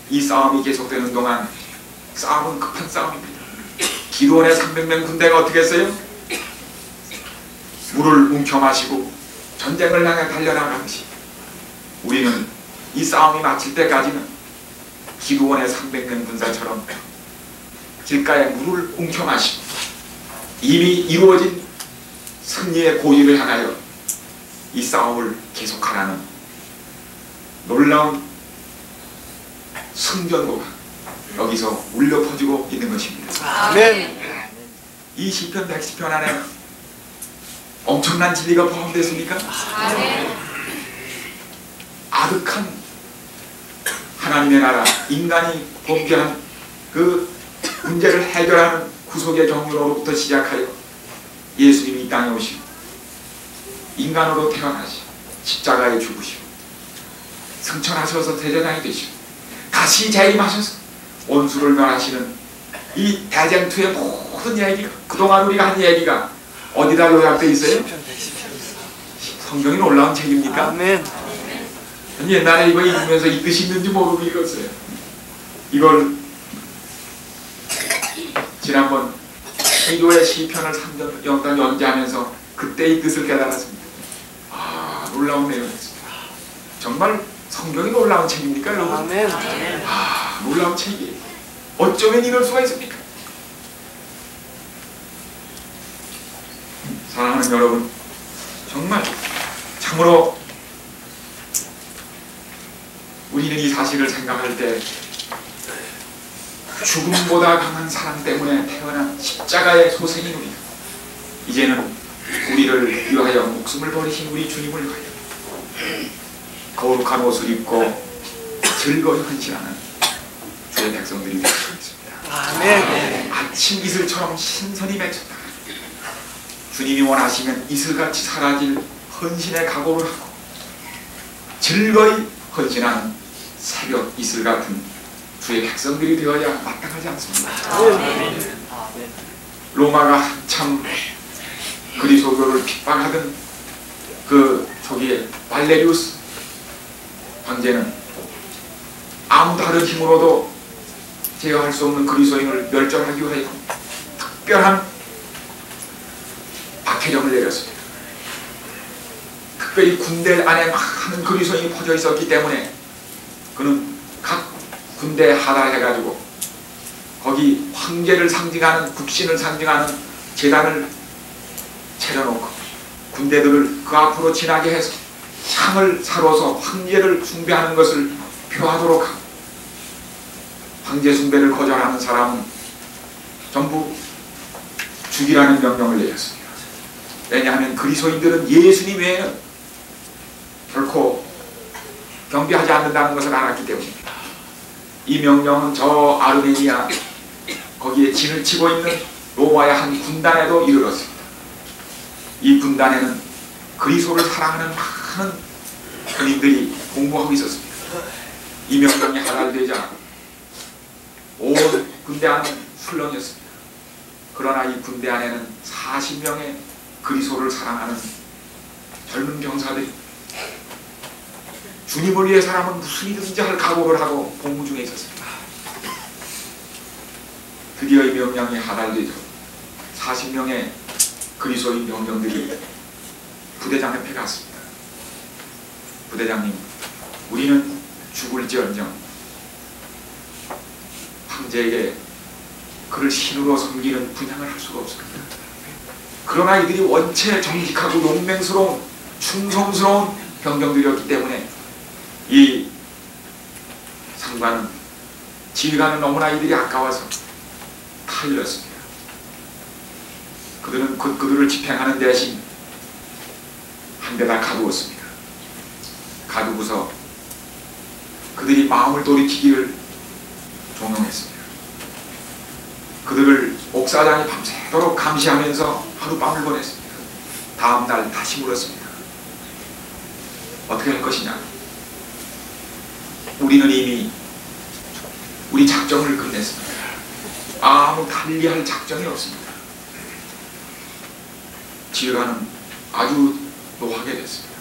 B: 이 싸움이 계속되는 동안 싸움은 급한 싸움입니다. 기드온의 300명 군대가 어떻게 했어요? 물을 움켜 마시고 전쟁을 향해 달려나가듯이 우리는 이 싸움이 마칠 때까지는 기드온의 300명 군사처럼 길가에 물을 움켜 마시고 이미 이루어진 승리의 고지를 향하여 이 싸움을 계속하라는 놀라운 승전고가 여기서 울려 퍼지고 있는 것입니다.
C: 아멘.
B: 이 시편 110편 안에 엄청난 진리가 포함됐습니까? 아득한 하나님의 나라, 인간이 범죄한 그 문제를 해결하는 구속의 경륜으로부터 시작하여 예수님이 이 땅에 오시고 인간으로 태어나시고 십자가에 죽으시고 승천하셔서 대제사장이 되시고 다시 재림하셔서 원수를 멸하시는 이 대쟁투의 모든 얘기가, 그동안 우리가 한 얘기가 어디다 요약되어 있어요? 성경이 놀라운 책입니까?
C: 아멘.
B: 옛날에 이거 읽으면서 이 뜻이 있는지 모르고 읽었어요. 이걸 지난번 기도의 시편을 3년 연재하면서 그때 이 뜻을 깨달았습니다. 아, 놀라운 내용이었습니다. 정말 성경이 놀라운 책입니까, 여러분?
C: 아멘.
B: 아, 놀라운 책이에요. 어쩌면 이럴 수가 있습니까? 사랑하는 여러분, 정말 참으로 우리는 이 사실을 생각할 때 죽음보다 강한 사랑 때문에 태어난 십자가의 소생인 우리, 이제는 우리를 위하여 목숨을 버리신 우리 주님을 위하여 거룩한 옷을 입고 즐거이 헌신하는 주의 백성들이 되어 있습니다.
C: 아멘.
B: 아침 이슬처럼 신선히 맺혔다. 주님이 원하시면 이슬같이 사라질 헌신의 각오를 하고 즐거이 헌신하는 새벽 이슬 같은 주의 백성들이 되어야 마땅하지 않습니다.
C: 아멘.
B: 로마가 한참 그리스도교를 핍박하던 그 초기에 발레리우스 황제는 아무 다른 힘으로도 제어할 수 없는 그리스도인을 멸절하기 위하여 특별한 박해령을 내렸습니다. 특별히 군대 안에 많은 그리스도인이 퍼져 있었기 때문에 그는 각 군대에 하달해가지고 거기 황제를 상징하는, 국신을 상징하는 제단을 차려놓고 군대들을 그 앞으로 지나게 해서 창을 사로서 황제를 숭배하는 것을 표하도록 하고, 황제 숭배를 거절하는 사람은 전부 죽이라는 명령을 내렸습니다. 왜냐하면 그리스도인들은 예수님 외에는 결코 경배하지 않는다는 것을 알았기 때문입니다. 이 명령은 저 아르메니아 거기에 진을 치고 있는 로마의 한 군단에도 이르렀습니다. 이 군단에는 그리스도를 사랑하는 많은 군인들이 공부하고 있었습니다. 이 명령이 하달되자 온 군대 안은 술렁이었습니다. 그러나 이 군대 안에는 40명의 그리스도를 사랑하는 젊은 병사들이 주님을 위해 사람은 무슨 일든지 할 각오를 하고 복무 중에 있었습니다. 드디어 이 명령이 하달되죠. 40명의 그리스도인 병병들이 부대장 옆에 갔습니다. 부대장님, 우리는 죽을지언정 황제에게 그를 신으로 섬기는 분향을 할 수가 없습니다. 그러나 이들이 원체 정직하고 용맹스러운 충성스러운 병병들이었기 때문에 이 상관은, 지휘관은 너무나 이들이 아까워서 탈렸습니다. 그들은 그들을 집행하는 대신 한 대다 가두었습니다. 가두고서 그들이 마음을 돌이키기를 종용했습니다. 그들을 옥사장이 밤새도록 감시하면서 하룻밤을 보냈습니다. 다음날 다시 물었습니다. 어떻게 할 것이냐? 우리는 이미 우리 작정을 끝냈습니다. 아무 달리할 작정이 없습니다. 지휘관은 아주 노하게 됐습니다.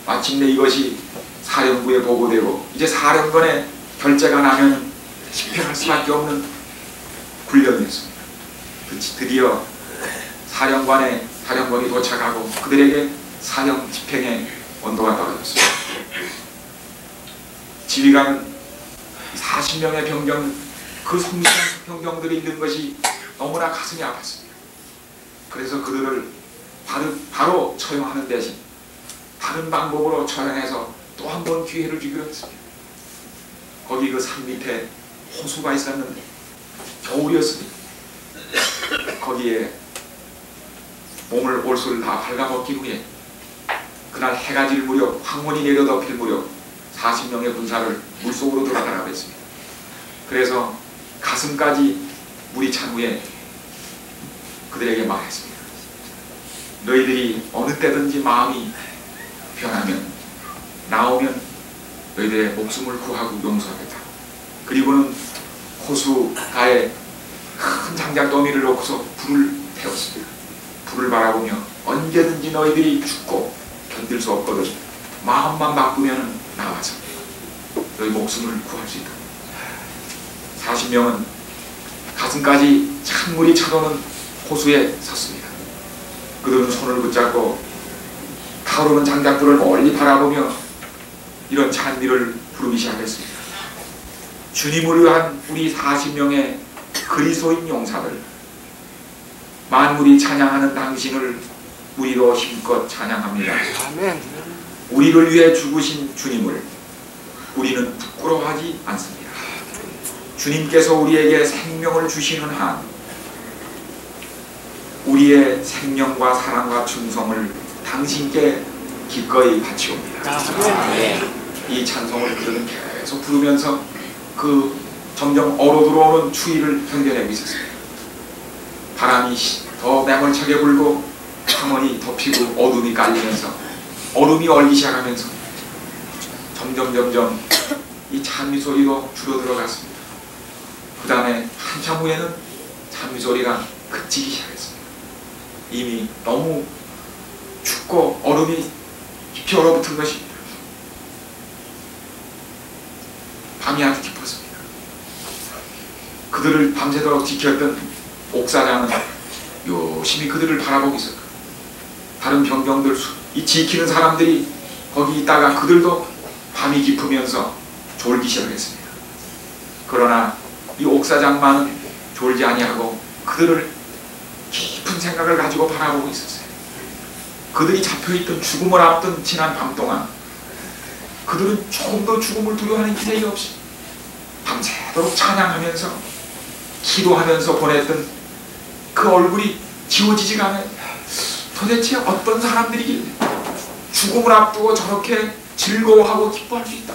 B: 마침내 이것이 사령부에 보고되고 이제 사령관의 결재가 나면 집행할 수밖에 없는 훈련이었습니다. 드디어 사령관이 도착하고 그들에게 사형 집행의 온도가 떨어졌습니다. 지휘관은 40명의 병경, 그 성실한 병경들이 있는 것이 너무나 가슴이 아팠습니다. 그래서 그들을 바로 처형하는 대신 다른 방법으로 처형해서 또 한 번 기회를 주기로 했습니다. 거기 그 산 밑에 호수가 있었는데 겨울이었습니다. 거기에 몸을 올솔 다 발가벗긴 후에 그날 해가 질 무렵, 황혼이 내려덮일 무렵 40명의 군사를 물속으로 들어가라고 했습니다. 그래서 가슴까지 물이 찬 후에 그들에게 말했습니다. 너희들이 어느 때든지 마음이 변하면 나오면 너희들의 목숨을 구하고 용서하겠다. 그리고는 호수가에 큰 장작더미를 놓고서 불을 태웠습니다. 불을 바라보며 언제든지 너희들이 죽고 견딜 수 없거든 마음만 바꾸면 나와서 너희 목숨을 구할 수 있다. 40명은 가슴까지 찬물이 차도는 호수에 섰습니다. 그들은 손을 붙잡고 타오르는 장작불을 멀리 바라보며 이런 찬미를 부르기 시작했습니다. 주님을 위한 우리 40명의 그리스도인 용사들, 만물이 찬양하는 당신을 우리도 힘껏 찬양합니다.
C: 아멘.
B: 우리를 위해 죽으신 주님을 우리는 부끄러워하지 않습니다. 주님께서 우리에게 생명을 주시는 한 우리의 생명과 사랑과 충성을 당신께 기꺼이 바치옵니다.
C: 아멘.
B: 이 찬송을 그들은 계속 부르면서 그 점점 얼어들어오는 추위를 견뎌내고 있었습니다. 바람이 더 매몰차게 불고 창문이 덮이고 어둠이 깔리면서 얼음이 얼기 시작하면서 점점 이 찬미 소리도 줄어들어갔습니다. 그 다음에 한참 후에는 찬미 소리가 그치기 시작했습니다. 이미 너무 춥고 얼음이 깊이 얼어붙은 것입니다. 밤이 아주 깊었습니다. 그들을 밤새도록 지켰던 옥사장은 요심히 그들을 바라보고 있었고, 다른 병병들, 이 지키는 사람들이 거기 있다가 그들도 밤이 깊으면서 졸기 시작했습니다. 그러나 이 옥사장만은 졸지 아니하고 그들을 깊은 생각을 가지고 바라보고 있었어요. 그들이 잡혀있던 죽음을 앞둔 지난 밤 동안 그들은 조금 더 죽음을 두려워하는 기색이 없이 밤새도록 찬양하면서 기도하면서 보냈던 그 얼굴이 지워지지가 않아요. 도대체 어떤 사람들이길래 죽음을 앞두고 저렇게 즐거워하고 기뻐할 수 있다,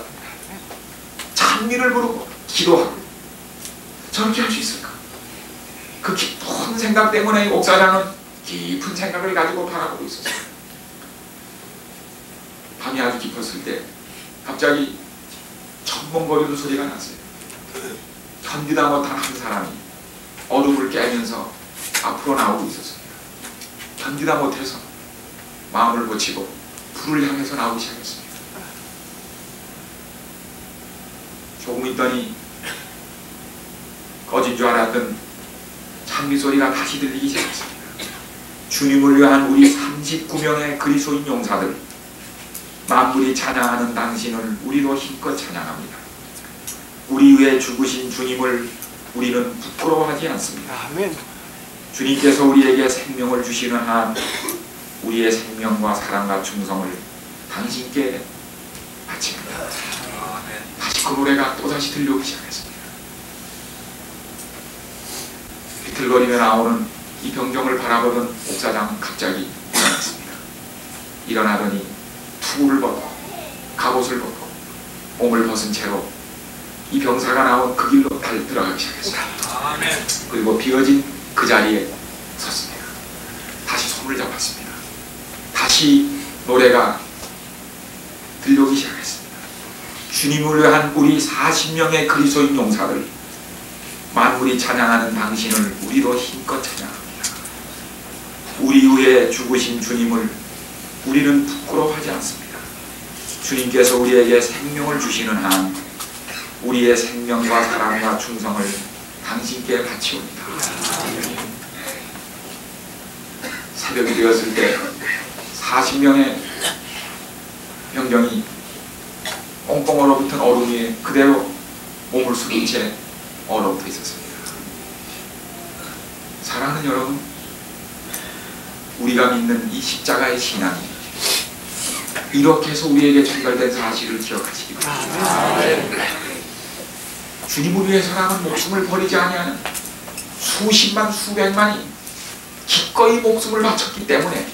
B: 찬미를 부르고 기도하고 저렇게 할 수 있을까? 그 깊은 생각 때문에 이 옥사장은 깊은 생각을 가지고 바라보고 있었어요. 밤이 아주 깊었을 때 갑자기 첨벙거리는 소리가 났어요. 견디다 못한 한 사람이 얼음을 깨면서 앞으로 나오고 있었습니다. 견디다 못해서 마음을 고치고 불을 향해서 나오기 시작했습니다. 조금 있더니 꺼진 줄 알았던 찬미 소리가 다시 들리기 시작했습니다. 주님을 위한 우리 39명의 그리스도인 용사들, 만물이 찬양하는 당신을 우리도 힘껏 찬양합니다. 우리 위해 죽으신 주님을 우리는 부끄러워하지 않습니다.
C: 아멘.
B: 주님께서 우리에게 생명을 주시는 한 우리의 생명과 사랑과 충성을 당신께 바칩니다. 다시 그 노래가 또다시 들려오기 시작했습니다. 비틀거리며 나오는 이 병정을 바라보던 옥사장은 갑자기 일어났습니다. 일어나더니 투구를 벗고 갑옷을 벗고 몸을 벗은 채로 이 병사가 나온 그 길로 들어가기 시작했습니다. 그리고 비어진 그 자리에 섰습니다. 다시 손을 잡았습니다. 다시 노래가 들려오기 시작했습니다. 주님을 위한 우리 40명의 그리스도인 용사들, 만물이 찬양하는 당신을 우리도 힘껏 찬양합니다. 우리 위해 죽으신 주님을 우리는 부끄러워하지 않습니다. 주님께서 우리에게 생명을 주시는 한 우리의 생명과 사랑과 충성을 당신께 바치옵니다. 새벽이 되었을 때 40명의 병정이 꽁꽁 얼어붙은 얼음 위에 그대로 몸을 숙인 채 얼어붙어 있었습니다. 사랑하는 여러분, 우리가 믿는 이 십자가의 신앙이 이렇게 해서 우리에게 전달된 사실을 기억하시기 바랍니다. 주님을 위해서라면 목숨을 버리지 아니하는 수십만 수백만이 기꺼이 목숨을 바쳤기 때문에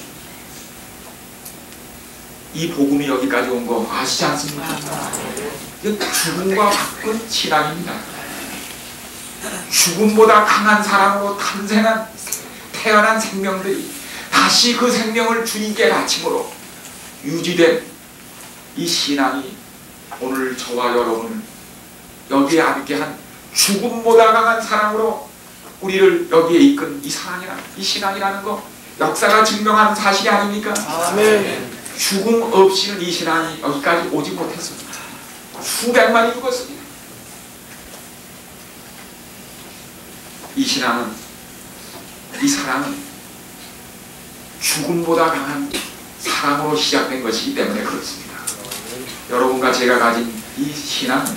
B: 이 복음이 여기까지 온 거 아시지 않습니까? 죽음과 바꾼 신앙입니다. 죽음보다 강한 사랑으로 태어난 생명들이 다시 그 생명을 주님께 바침으로 유지된 이 신앙이 오늘 저와 여러분을 여기에 앉게 한 죽음보다 강한 사랑으로 우리를 여기에 이끈 이 신앙이라는 거 역사가 증명하는 사실이 아닙니까?
C: 아멘.
B: 죽음 없이는 이 신앙이 여기까지 오지 못했습니다. 수백만이 죽었습니다. 이 신앙은, 이 사랑은 죽음보다 강한 사랑으로 시작된 것이기 때문에 그렇습니다. 여러분과 제가 가진 이 신앙은,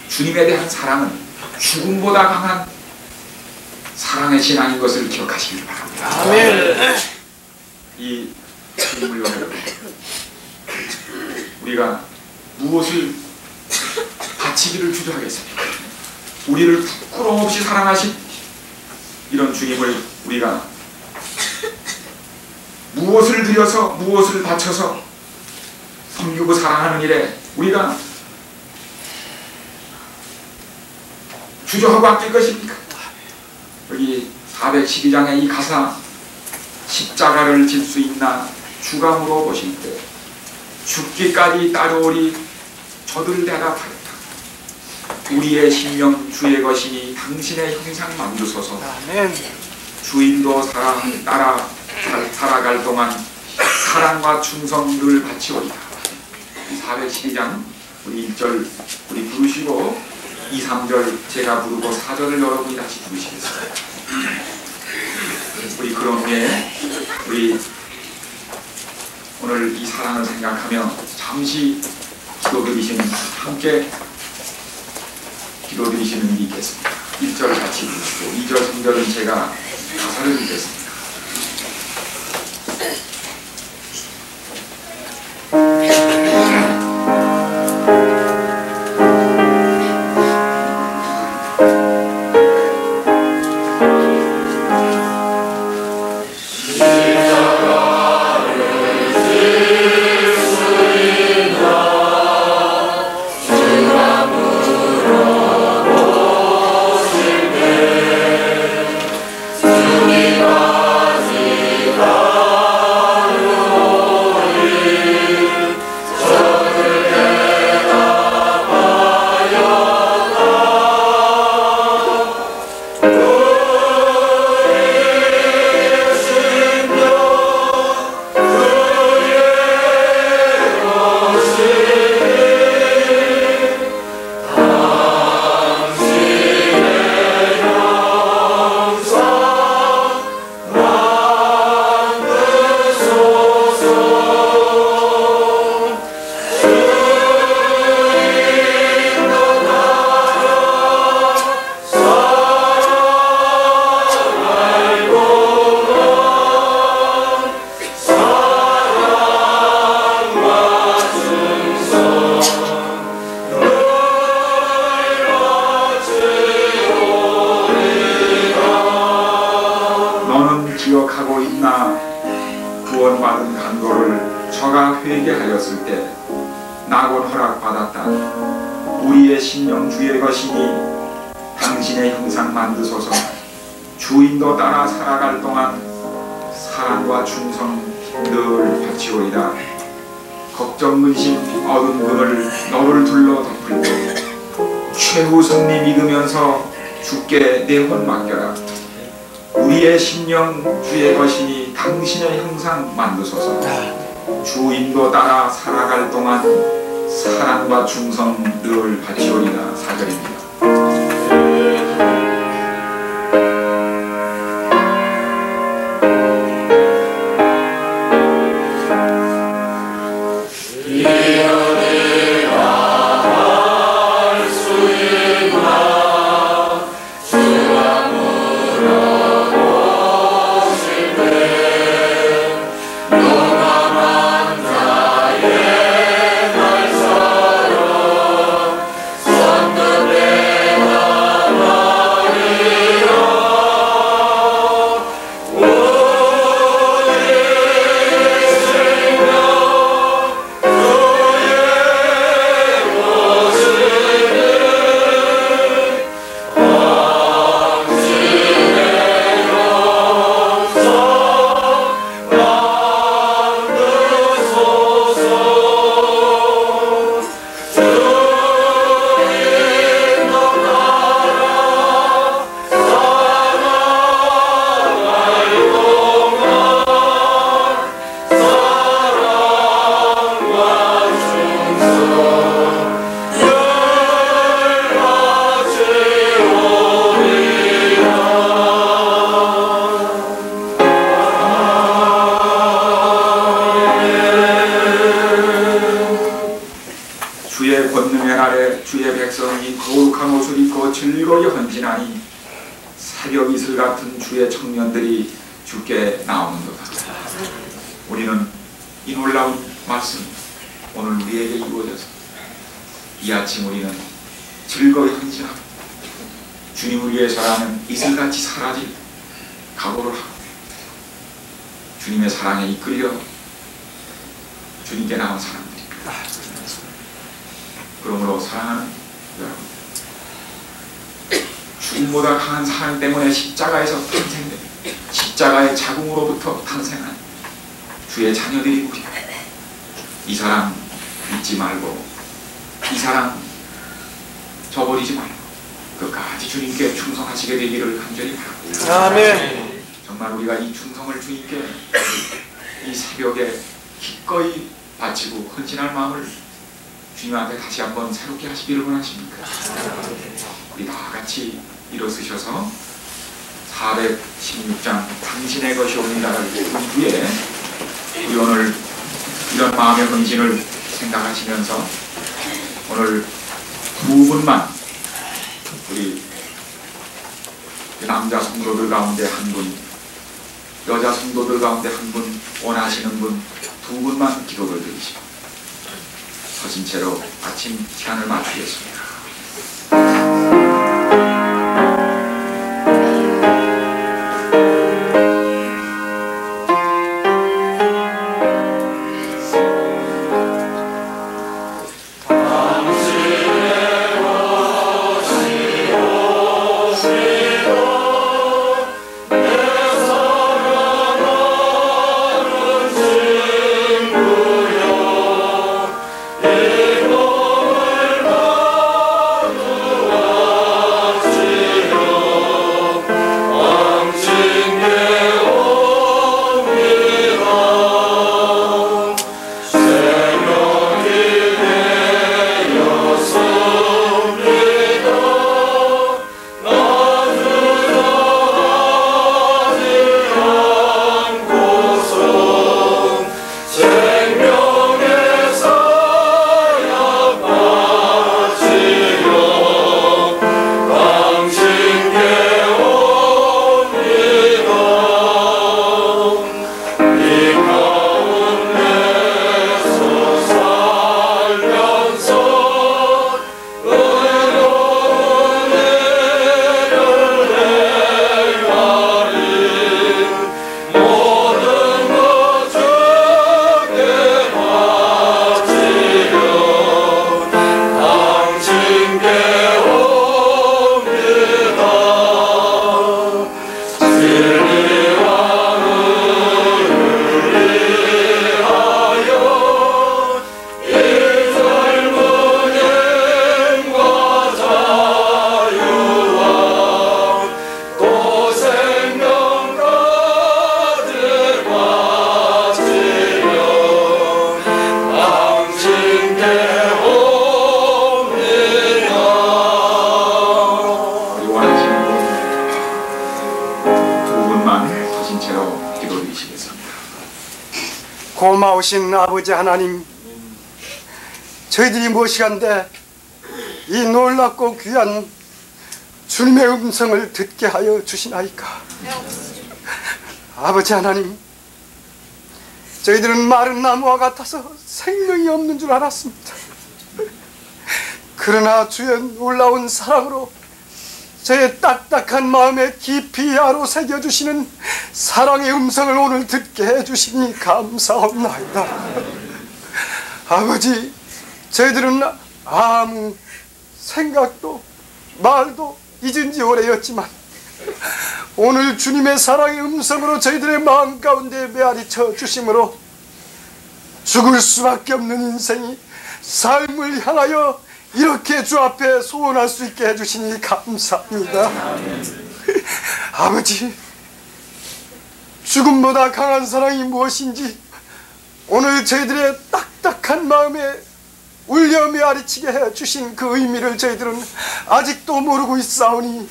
B: 주님에 대한 사랑은 죽음보다 강한 사랑의 신앙인 것을 기억하시길 바랍니다.
C: 아멘.
B: 이 주님을 여러분, 우리가 무엇을 바치기를 주저하겠습니까? 우리를 부끄러움 없이 사랑하신 이런 주님을 우리가 무엇을 들여서, 무엇을 바쳐서 섬기고 사랑하는 일에 우리가 주저하고 아낄 것입니까? 여기 412장의 이 가사, 십자가를 질 수 있나 주가 물어보실 때 죽기까지 따르오리 저들 대답하였다. 우리의 심령 주의 것이니 당신의 형상 만드소서.
C: 아멘.
B: 주인도 살아갈 동안 사랑과 충성을 바치오리다. 412장 우리 1절 우리 부르시고 2, 3절 제가 부르고 4절을 여러분이 다시 부르시겠습니다. 우리 그런 후에 우리 오늘 이 사랑을 생각하며 잠시 기도드리시는, 함께 기도드리시는 일이 있겠습니다. 1절 같이 부르시고 2절, 3절은 제가 가사를 읽겠습니다. 기억하고 있나? 구원받은 간도를 저가 회개하였을 때 낙원 허락받았다. 우리의 심령 주의 것이니 당신의 형상 만드소서. 주인도 따라 살아갈 동안 사랑과 충성 늘 바치오리다. 걱정 근심 어두운 그늘 너를 둘러 덮을 때 최후 승리 믿으면서 주께 내 혼 맡겨라. 우리의 심령 주의 것이니 당신의 형상 만드소서. 주인도 따라 살아갈 동안 사랑과 충성 늘 바치오리다. 4절입니다.
D: 내
B: 아래 주의 백성이 거룩한 옷을 입고 즐거이 헌진하니 새벽 이슬 같은 주의 청년들이 주께 나오는도다. 우리는 이 놀라운 말씀 오늘 우리에게 이루어져서 이 아침 우리는 즐거이 헌진하고 주님을 위해서라는 이슬같이 사라질 각오를 하고 주님의 사랑에 이끌려 주님께 나온 사람들입니다. 그러므로 사랑하는 여러분, 죽음보다 강한 사랑 때문에 십자가에서 탄생된 십자가의 자궁으로부터 탄생한 주의 자녀들이 우리 이 사랑 잊지 말고 이 사랑 저버리지 말고 끝까지 주님께 충성하시게 되기를 간절히 바랍니다.
C: 아멘.
B: 정말 우리가 이 충성을 주님께 이 새벽에 기꺼이 바치고 헌신할 마음을 주님한테 다시 한번 새롭게 하시기를 원하십니까? 우리 다 같이 일어서셔서 416장 당신의 것이 옵니다를 본 후에 우리 오늘 이런 마음의 헌신을 생각하시면서 오늘 두 분만 우리 남자 성도들 가운데 한 분, 여자 성도들 가운데 한 분, 원하시는 분 두 분만 기도를 드리시고 서신 채로 아침 시간을 마치겠습니다.
D: 고마우신 아버지 하나님, 저희들이 무엇이간데 이 놀랍고 귀한 주님의 음성을 듣게 하여 주시나이까. 아버지 하나님, 저희들은 마른 나무와 같아서 생명이 없는 줄 알았습니다. 그러나 주의 놀라운 사랑으로 저의 딱딱한 마음에 깊이 아로새겨주시는 사랑의 음성을 오늘 듣게 해주시니 감사합니다. 아버지, 저희들은 아무 생각도 말도 잊은 지 오래였지만 오늘 주님의 사랑의 음성으로 저희들의 마음 가운데 메아리쳐 주심으로 죽을 수밖에 없는 인생이 삶을 향하여 이렇게 주 앞에 소원할 수 있게 해주시니 감사합니다. 아버지, 죽음보다 강한 사랑이 무엇인지 오늘 저희들의 딱딱한 마음에 울려 메아리치게 해주신 그 의미를 저희들은 아직도 모르고 있사오니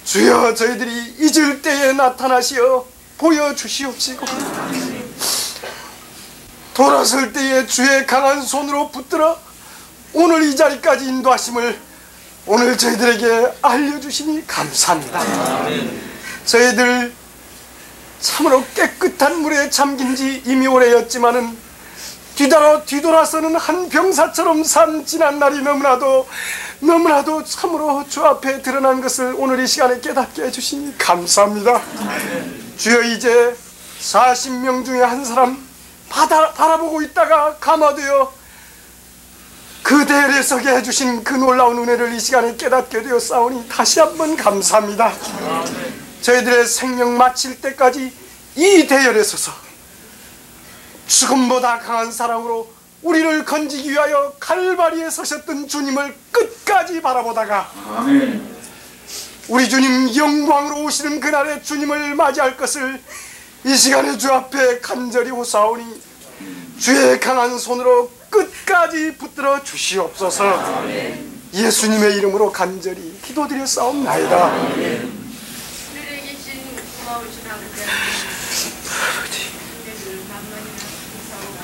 D: 주여, 저희들이 잊을 때에 나타나시어 보여주시옵시고 돌아설 때에 주의 강한 손으로 붙들어 오늘 이 자리까지 인도하심을 오늘 저희들에게 알려주시니 감사합니다. 저희들 참으로 깨끗한 물에 잠긴 지 이미 오래였지만은 뒤돌아서는 한 병사처럼 산 지난 날이 너무나도 참으로 주 앞에 드러난 것을 오늘 이 시간에 깨닫게 해주시니 감사합니다. 주여, 이제 40명 중에 한 사람 바라보고 있다가 감화되어 그 대열에 서게 해주신 그 놀라운 은혜를 이 시간에 깨닫게 되었사오니 다시 한번 감사합니다. 저희들의 생명 마칠 때까지 이 대열에 서서 죽음보다 강한 사랑으로 우리를 건지기 위하여 칼바리에 서셨던 주님을 끝까지 바라보다가 우리 주님 영광으로 오시는 그날에 주님을 맞이할 것을 이 시간에 주 앞에 간절히 호소하오니 주의 강한 손으로 끝까지 붙들어 주시옵소서. 예수님의 이름으로 간절히 기도드렸사옵나이다.
E: 하늘에 계신 고마우신 아버지, 은혜를 만만히 감사합니다.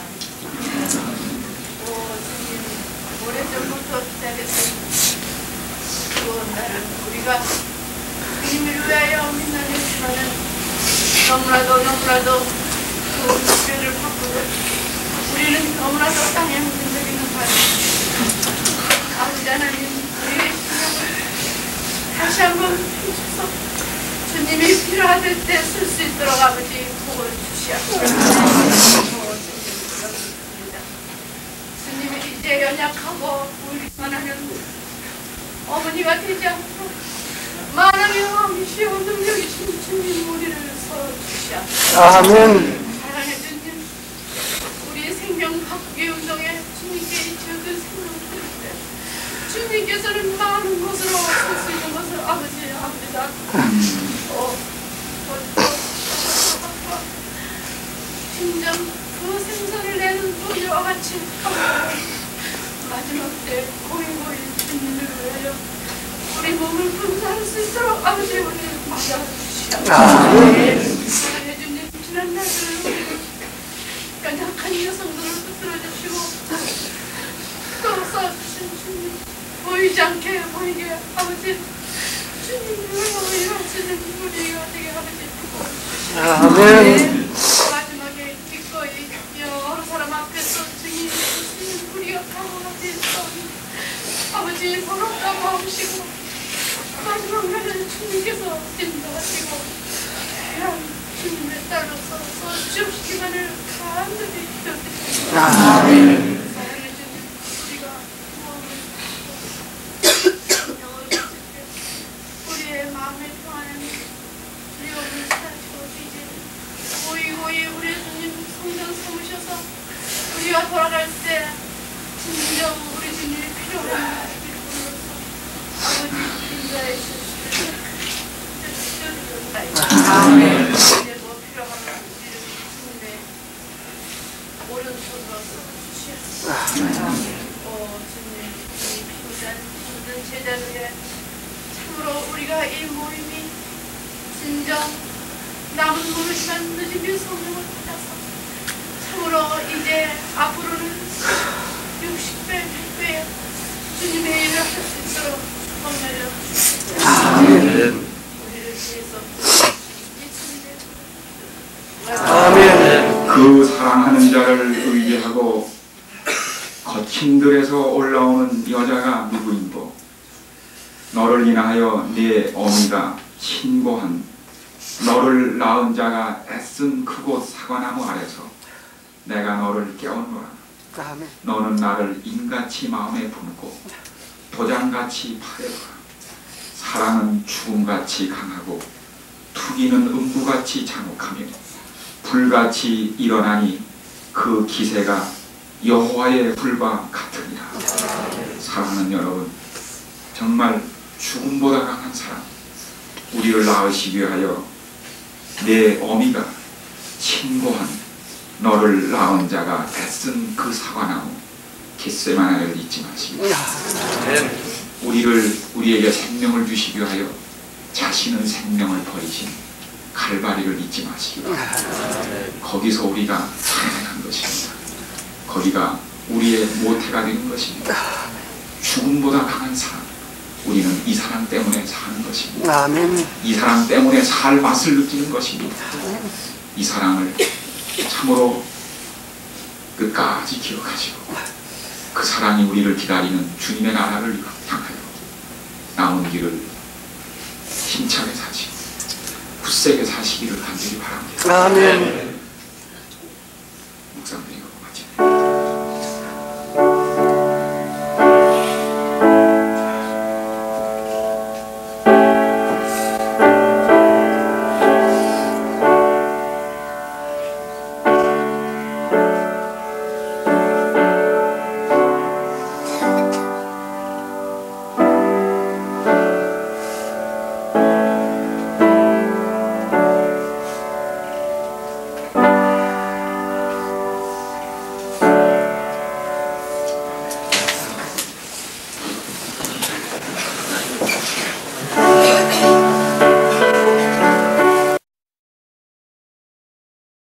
E: 주님, 오래전부터 기다렸던 그런 날은 우리가 주님을 위하여 민낯했지만은 너무나도 그 죄를 바꾸고 우리는 너무나도 땅에 흔들리는 바람. 아버지 하나님, 우리의 신앙을 다시 한번 펼쳐서 주님이 필요하실 때 쓸 수 있도록 아버지 복을 주시옵소서. 주님이 이제 연약하고 우리만 하는 어머니가 되지 않고 만왕의 왕이시오 능력이신 주님 우리를 서주시옵소서.
D: 아멘.
E: 사랑의 주님, 우리의 생명 바꾸기 운동에 주님께 주어진 생명 드릴 때 주님께서는 많은 것으로 살 수 있는 것을 아버지다. 진정 그 생선을 내는 소리와 같이 마지막 때 고인고인 주님을 위하여 우리 몸을 분사할 수 있도록 아버지 우리를 막아주시옵소서. 사랑해 주님, 지난 날들을 우리를 연약한 여성들을 붙들어주시고 또 써주신 주님, 보이지 않게 보이게 아버지 주님을 일하시는 우리가 되게 아버지
D: 아멘.
E: 마지막에 기꺼이 여러 사람 앞에서 증인해 주시는 우리가 강하게 있사오니 아버지 버겁다 마음시고 마지막 날은 주님께서 인도하시고 귀한 주님의 딸로서 써주시기만을 간절히 기도드립니다.
D: 아멘.
E: 사랑해 주님, 우리가 우리의 마음의 평안은 두려움을 사라지고 이제 고이고이 우리 주님 성전 삼으셔서 우리가 돌아갈 때 진정 우리 주님이 필요한 일꾼으로서 아버지 인자해 주시기를 아멘. 이제 뭐 필요하면 우리를 주님의 오른손으로 써주시옵소서. 주님, 이 피부단 모든 제자들의 참으로 우리가 이 모임이 진정 남은 모르지만 늦은 성령을 받아서 참으로 이제 앞으로는 60배, 100배 주님의 일을 할 수 있도록 축복하여 주시옵소서. 우리를 위해서
D: 아멘.
B: 그 사랑하는 자를 의지하고 거친 들에서 올라오는 여자가 누구인고 너를 인하여 네 어미가 신고한 너를 낳은 자가 애쓴 그곳 사과나무 아래서 내가 너를 깨우노라.
D: 아멘.
B: 너는 나를 인같이 마음에 품고 도장같이 파려라. 사랑은 죽음같이 강하고 투기는 음부같이 잔혹하며 불같이 일어나니 그 기세가 여호와의 불과 같으니라. 사랑하는 여러분, 정말 죽음보다 강한 사랑, 우리를 낳으시기 위하여 내 어미가 친고한 너를 낳은 자가 애쓴 그 사과나무 겟세마네를 잊지 마시고 우리에게 생명을 주시기 위하여 자신은 생명을 버리신 칼바리를 잊지 마시고 거기서 우리가 살아난 것입니다. 거기가 우리의 모태가 되는 것입니다. 죽음보다 강한 사랑, 우리는 이 사랑 때문에 사는 것입니다.
D: 아멘.
B: 이 사랑 때문에 살 맛을 느끼는 것입니다. 이 사랑을 참으로 끝까지 기억하시고 그 사랑이 우리를 기다리는 주님의 나라를 향하여 남은 길을 힘차게 사시고 굳세게 사시기를 간절히 바랍니다.
D: 아멘.